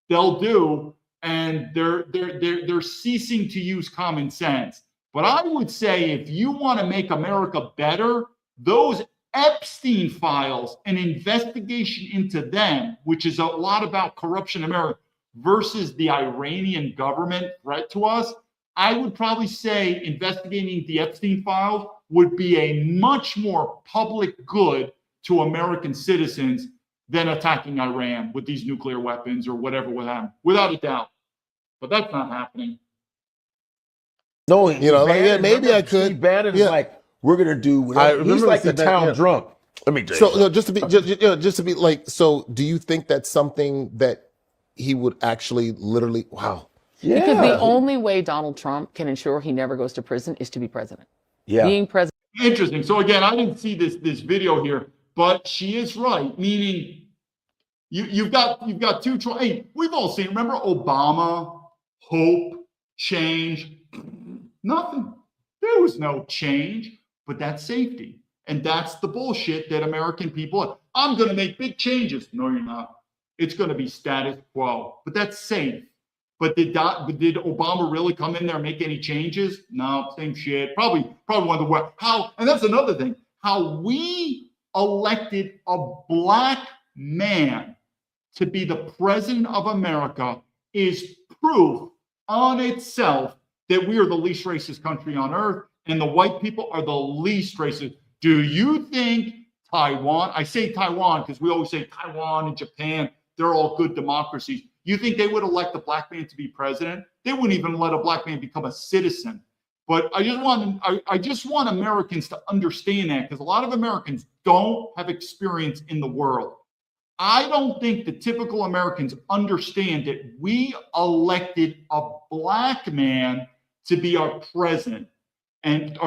they'll do, and they're ceasing to use common sense. But I would say if you want to make America better, those Epstein files, an investigation into them, which is a lot about corruption in America, versus the Iranian government threat to us, I would probably say investigating the Epstein files would be a much more public good to American citizens than attacking Iran with these nuclear weapons or whatever would happen, without a doubt. But that's not happening. No, maybe I could. Steve Bannon is like, we're gonna do whatever. He's like the town drunk. Let me tell you. So no, just to be like, so do you think that's something that he would actually literally? Wow. Yeah. Because the only way Donald Trump can ensure he never goes to prison is to be president. Yeah. Being president. Interesting. So again, I didn't see this video here, but she is right. Meaning, you've got two. Hey, we've all seen. Remember Obama, hope, change. Nothing. There was no change, but that's safety. And that's the bullshit that American people, I'm going to make big changes. No, you're not. It's going to be status quo, but that's safe. But did Obama really come in there and make any changes? No, same shit. Probably one of the worst. And that's another thing. How we elected a black man to be the president of America is proof on itself that we are the least racist country on earth, and the white people are the least racist. Do you think Taiwan, I say Taiwan because we always say Taiwan and Japan, they're all good democracies. You think they would elect a black man to be president? They wouldn't even let a black man become a citizen. But I just want Americans to understand that, because a lot of Americans don't have experience in the world. I don't think the typical Americans understand that we elected a black man to be our president. And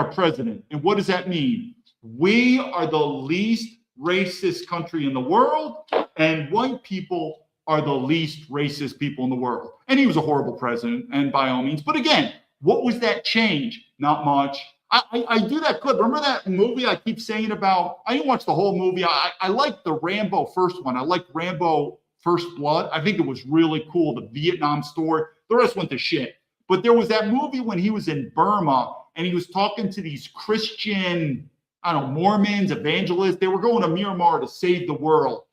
what does that mean? We are the least racist country in the world, and white people are the least racist people in the world. And he was a horrible president, and by all means. But again, what was that change? Not much. I do that clip. Remember that movie I keep saying about? I didn't watch the whole movie. I liked the Rambo first one. I liked Rambo First Blood. I think it was really cool, the Vietnam story. The rest went to shit. But there was that movie when he was in Burma, and he was talking to these Christian, Mormons, evangelists. They were going to Myanmar to save the world.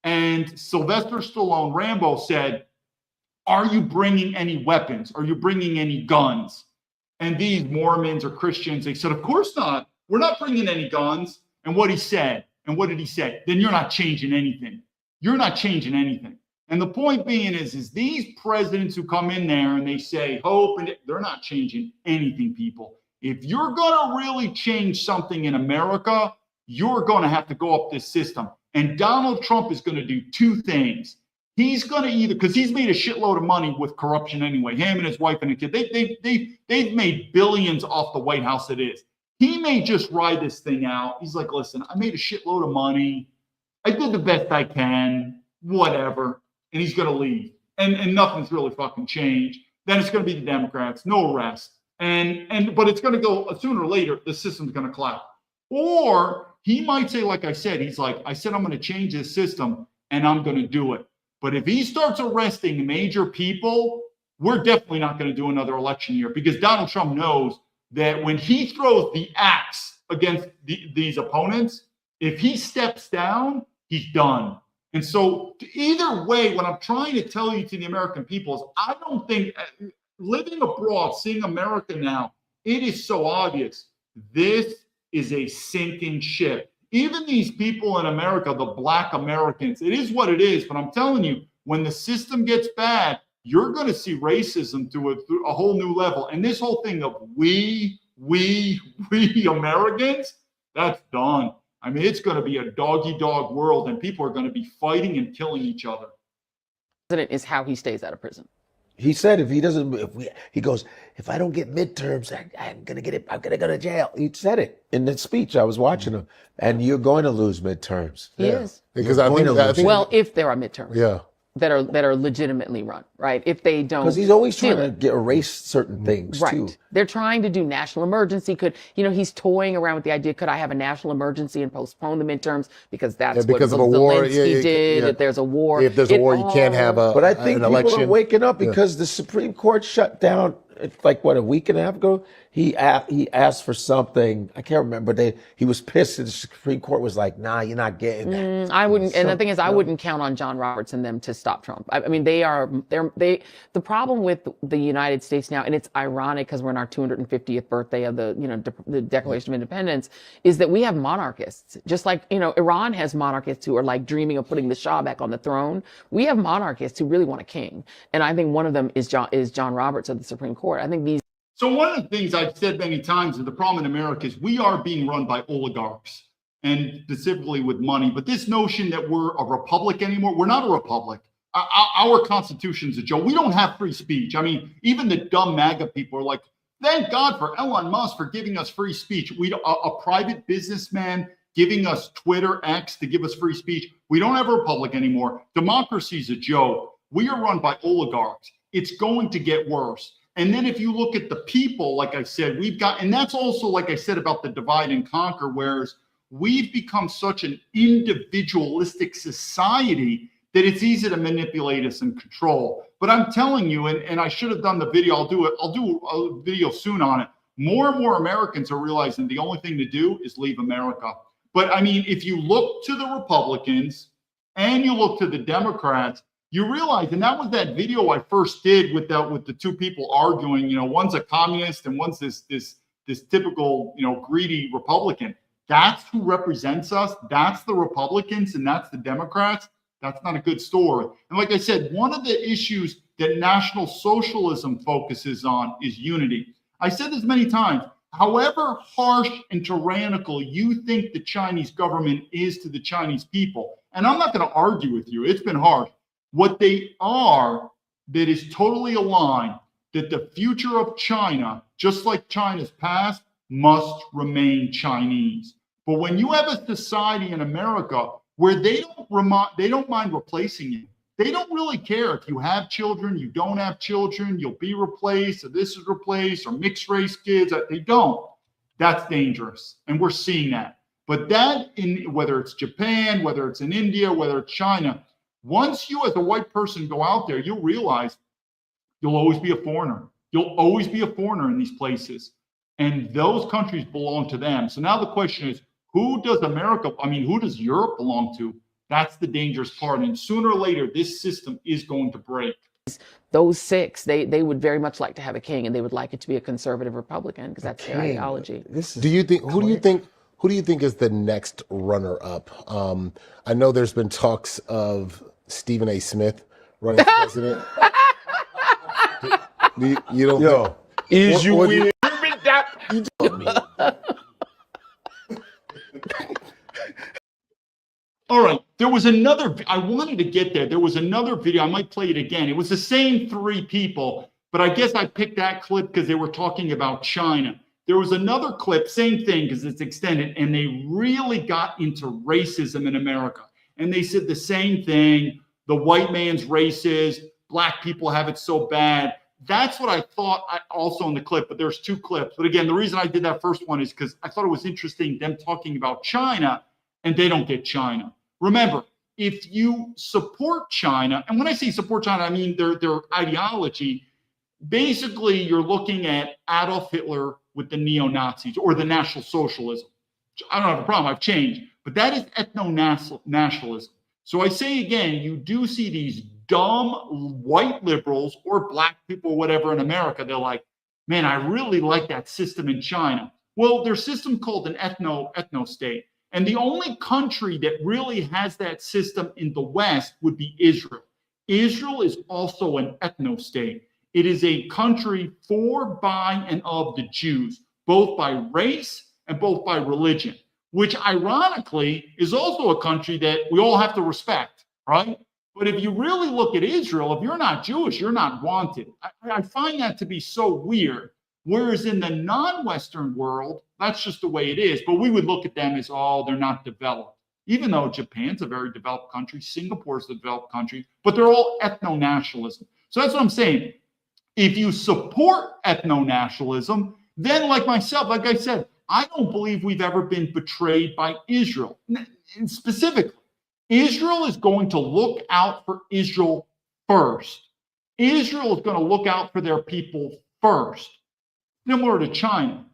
And Sylvester Stallone, Rambo, said, are you bringing any weapons? Are you bringing any guns? And these Mormons or Christians, they said, of course not. We're not bringing any guns. And what he said, and what did he say? Then you're not changing anything. You're not changing anything. And the point being is these presidents who come in there and they say hope, and they're not changing anything, people. If you're going to really change something in America, you're going to have to go up this system. And Donald Trump is going to do two things. He's going to either, because he's made a shitload of money with corruption anyway, him and his wife and a kid. They've made billions off the White House it is. He may just ride this thing out. He's like, listen, I made a shitload of money. I did the best I can, whatever. And he's going to leave. And nothing's really fucking changed. Then it's going to be the Democrats, no arrest. But it's going to go sooner or later, the system's going to collapse. Or he might say, like I said, he's like, I said, I'm going to change this system and I'm going to do it. But if he starts arresting major people, we're definitely not going to do another election year, because Donald Trump knows that when he throws the axe against these opponents, if he steps down, he's done. And so either way, what I'm trying to tell you to the American people is I don't think living abroad, seeing America now, it is so obvious. This is a sinking ship. Even these people in America, the Black Americans, it is what it is. But I'm telling you, when the system gets bad, you're going to see racism to a whole new level. And this whole thing of we Americans, that's done. I mean, it's going to be a dog-eat-dog world, and people are going to be fighting and killing each other. President is how he stays out of prison. He said if he doesn't, he goes, if I don't get midterms, I'm gonna get it. I'm gonna go to jail. He said it in that speech. I was watching him, and you're going to lose midterms. He is. Because I think, well, if there are midterms. Yeah. That are legitimately run, right? If they don't, because he's always trying to erase certain things, right? Too. They're trying to do national emergency. He's toying around with the idea: could I have a national emergency and postpone the midterms because that's because what of a war? Zelensky did. If there's a war, if there's a war, you can't have a. But I think an people election. are waking up because the Supreme Court shut down. It's like a week and a half ago. He asked for something. I can't remember. He was pissed. And the Supreme Court was like, "Nah, you're not getting that." I wouldn't. And the thing is, I wouldn't count on John Roberts and them to stop Trump. I mean, the problem with the United States now, and it's ironic because we're in our 250th birthday of the Declaration of Independence, is that we have monarchists. Just like Iran has monarchists who are like dreaming of putting the Shah back on the throne. We have monarchists who really want a king, and I think one of them is John Roberts of the Supreme Court. I think these. So one of the things I've said many times is the problem in America is we are being run by oligarchs, and specifically with money. But this notion that we're a republic anymore, we're not a republic. Our Constitution's a joke. We don't have free speech. I mean, even the dumb MAGA people are like, thank God for Elon Musk for giving us free speech. A private businessman giving us Twitter, X to give us free speech. We don't have a republic anymore. Democracy's a joke. We are run by oligarchs. It's going to get worse. And then if you look at the people, like I said, and that's also, like I said, about the divide and conquer, whereas we've become such an individualistic society that it's easy to manipulate us and control. But I'm telling you, and I should have done the video, I'll do a video soon on it. More and more Americans are realizing the only thing to do is leave America. But I mean, if you look to the Republicans and you look to the Democrats, you realize, and that was that video I first did with the two people arguing. One's a communist and one's this typical greedy Republican. That's who represents us. That's the Republicans and that's the Democrats. That's not a good story. And like I said, one of the issues that National Socialism focuses on is unity. I said this many times. However harsh and tyrannical you think the Chinese government is to the Chinese people, and I'm not going to argue with you. It's been harsh. What they are that is totally aligned, that the future of China, just like China's past, must remain Chinese. But when you have a society in America where they don't mind replacing you, they don't really care if you have children, you don't have children, you'll be replaced, or this is replaced, or mixed race kids. They don't. That's dangerous, and we're seeing that. But that, whether it's Japan, whether it's in India, whether it's China. Once you as a white person go out there, you'll realize you'll always be a foreigner. You'll always be a foreigner in these places. And those countries belong to them. So now the question is, who does Europe belong to? That's the dangerous part. And sooner or later, this system is going to break. those six, they would very much like to have a king, and they would like it to be a conservative Republican because that's their ideology. Do you think who do you think is the next runner up? I know there's been talks of Stephen A. Smith running for president. You don't Yo, is you what weird? All right. There was another, I wanted to get there. There was another video. I might play it again. It was the same three people, but I guess I picked that clip because they were talking about China. There was another clip, same thing because it's extended, and they really got into racism in America. And they said the same thing. The white man's racist. Black people have it so bad. That's what I thought also in the clip, but there's two clips. But again, the reason I did that first one is because I thought it was interesting, them talking about China, and they don't get China. Remember, if you support China, and when I say support China, I mean their ideology, basically you're looking at Adolf Hitler with the neo-Nazis or the National Socialism. I don't have a problem, I've changed, but that is ethno-nationalism. So I say again, you do see these dumb white liberals or black people or whatever in America. They're like, man, I really like that system in China. Well, their system called an ethno state. And the only country that really has that system in the West would be Israel. Israel is also an ethno state. It is a country for, by, and of the Jews, both by race and both by religion, which ironically is also a country that we all have to respect, right? But if you really look at Israel, if you're not Jewish, you're not wanted. I find that to be so weird. Whereas in the non-Western world, that's just the way it is. But we would look at them as, oh, they're not developed. Even though Japan's a very developed country, Singapore's a developed country, but they're all ethno-nationalism. So that's what I'm saying. If you support ethno-nationalism, then like myself, like I said, I don't believe we've ever been betrayed by Israel. Specifically, Israel is going to look out for Israel first. Israel is going to look out for their people first. Similar to China.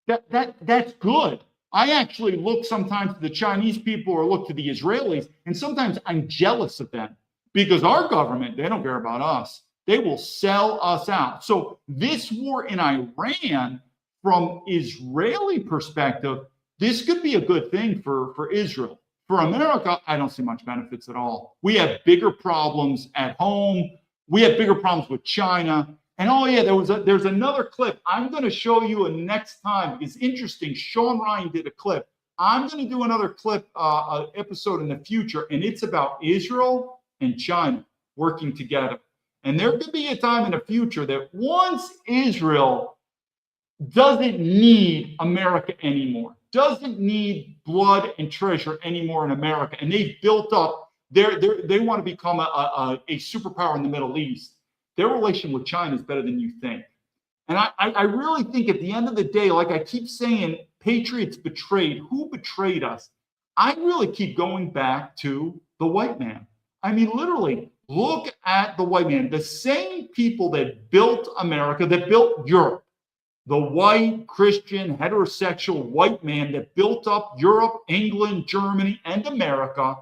That's good. I actually look sometimes to the Chinese people or look to the Israelis, and sometimes I'm jealous of them because our government, they don't care about us. They will sell us out. So this war in Iran, from Israeli perspective, this could be a good thing for Israel. For America, I don't see much benefits at all. We have bigger problems at home. We have bigger problems with China. And oh yeah, there's another clip I'm going to show you next time. It's interesting. Sean Ryan did a clip. I'm going to do another clip episode in the future, and it's about Israel and China working together. And there could be a time in the future that once Israel doesn't need America anymore, doesn't need blood and treasure anymore in America, and they've built up, they want to become a superpower in the Middle East. Their relation with China is better than you think. And I really think at the end of the day, like I keep saying, patriots betrayed. Who betrayed us? I really keep going back to the white man. I mean, literally, look at the white man. The same people that built America, that built Europe, the white, Christian, heterosexual white man that built up Europe, England, Germany, and America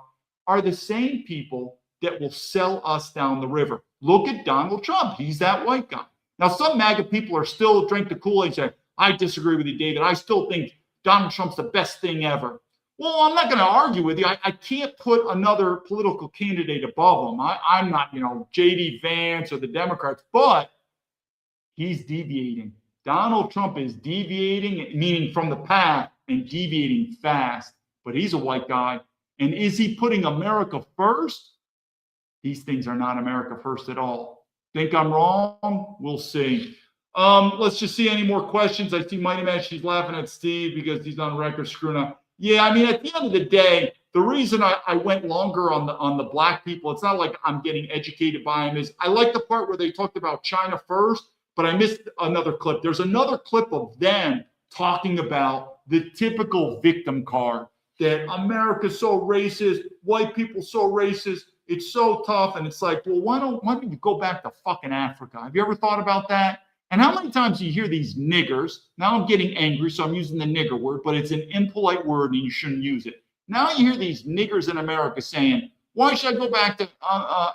are the same people that will sell us down the river. Look at Donald Trump. He's that white guy. Now, some MAGA people are still drink the Kool-Aid and say, I disagree with you, David. I still think Donald Trump's the best thing ever. Well, I'm not going to argue with you. I can't put another political candidate above him. I'm not, J.D. Vance or the Democrats, but he's deviating. Donald Trump is deviating, meaning from the path, and deviating fast. But he's a white guy. And is he putting America first? These things are not America first at all. Think I'm wrong? We'll see. Let's just see any more questions. I see Mighty Man, she's laughing at Steve because he's on record screwing up. Yeah, I mean, at the end of the day, the reason I went longer on the black people, it's not like I'm getting educated by them, is I like the part where they talked about China first, but I missed another clip. There's another clip of them talking about the typical victim card, that America's so racist, white people so racist, it's so tough. And it's like, well, why don't you go back to fucking Africa? Have you ever thought about that? And how many times do you hear these niggers? Now I'm getting angry, so I'm using the nigger word, but it's an impolite word and you shouldn't use it. Now you hear these niggers in America saying, Why should I go back to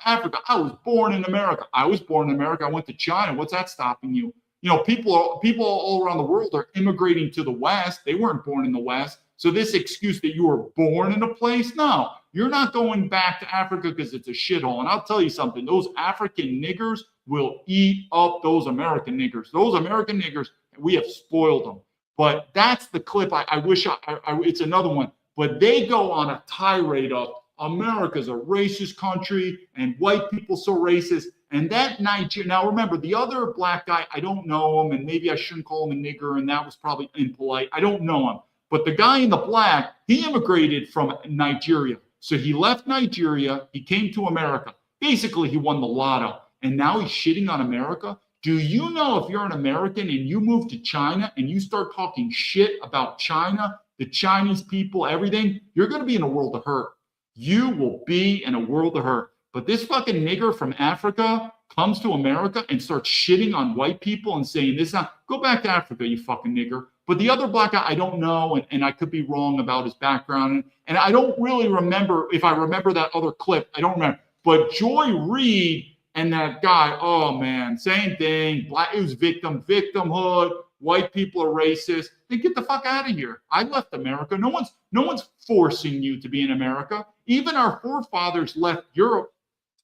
Africa? I was born in America. I was born in America. I went to China. What's that stopping you? You know, people all around the world are immigrating to the West. They weren't born in the West. So this excuse that you were born in a place, no, you're not going back to Africa because it's a shithole. And I'll tell you something, those African niggers will eat up those American niggers. Those American niggers, we have spoiled them. But that's the clip. I wish it's another one. But they go on a tirade of America's a racist country and white people so racist. And that Nigeria, now remember, the other black guy, I don't know him, and maybe I shouldn't call him a nigger, and that was probably impolite. I don't know him. But the guy in the black, he immigrated from Nigeria. So he left Nigeria, he came to America. Basically, he won the lotto. And now he's shitting on America. Do you know if you're an American and you move to China and you start talking shit about China, the Chinese people, everything, you're going to be in a world of hurt. You will be in a world of hurt. But this fucking nigger from Africa comes to America and starts shitting on white people and saying this. Now, go back to Africa, you fucking nigger. But the other black guy, I don't know, and I could be wrong about his background. And I don't really remember, if I remember that other clip, I don't remember. But Joy Reid and that guy, oh man, same thing. Black, it was victimhood. White people are racist. Then get the fuck out of here. I left America. No one's forcing you to be in America. Even our forefathers left Europe,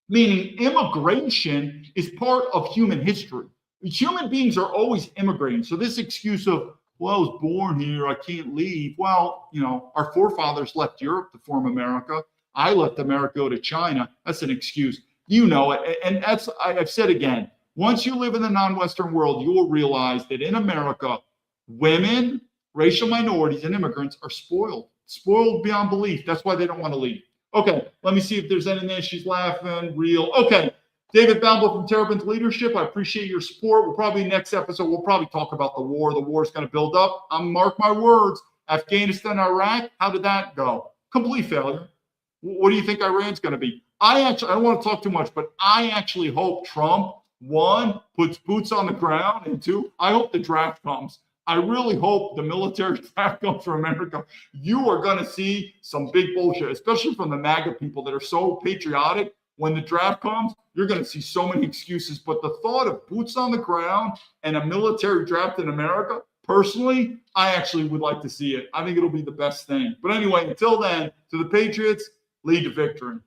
meaning immigration is part of human history. Human beings are always immigrating. So this excuse of, well, I was born here, I can't leave. Well, you know, our forefathers left Europe to form America. I left America to go to China. That's an excuse. You know it. And that's, I've said again, once you live in the non-Western world, you will realize that in America, women, racial minorities, and immigrants are spoiled beyond belief. That's why they don't want to leave. Okay, let me see if there's anything there. She's laughing, real. Okay, David Baumblatt from Terrabin's Leadership. I appreciate your support. We'll probably next episode, we'll probably talk about the war. The war is going to build up. Mark my words. Afghanistan, Iraq, how did that go? Complete failure. What do you think Iran's going to be? I don't want to talk too much, but I actually hope Trump, one, puts boots on the ground, and two, I hope the draft comes. I really hope the military draft comes for America. You are going to see some big bullshit, especially from the MAGA people that are so patriotic. When the draft comes, you're going to see so many excuses. But the thought of boots on the ground and a military draft in America, personally, I actually would like to see it. I think it'll be the best thing. But anyway, until then, to the Patriots, lead to victory.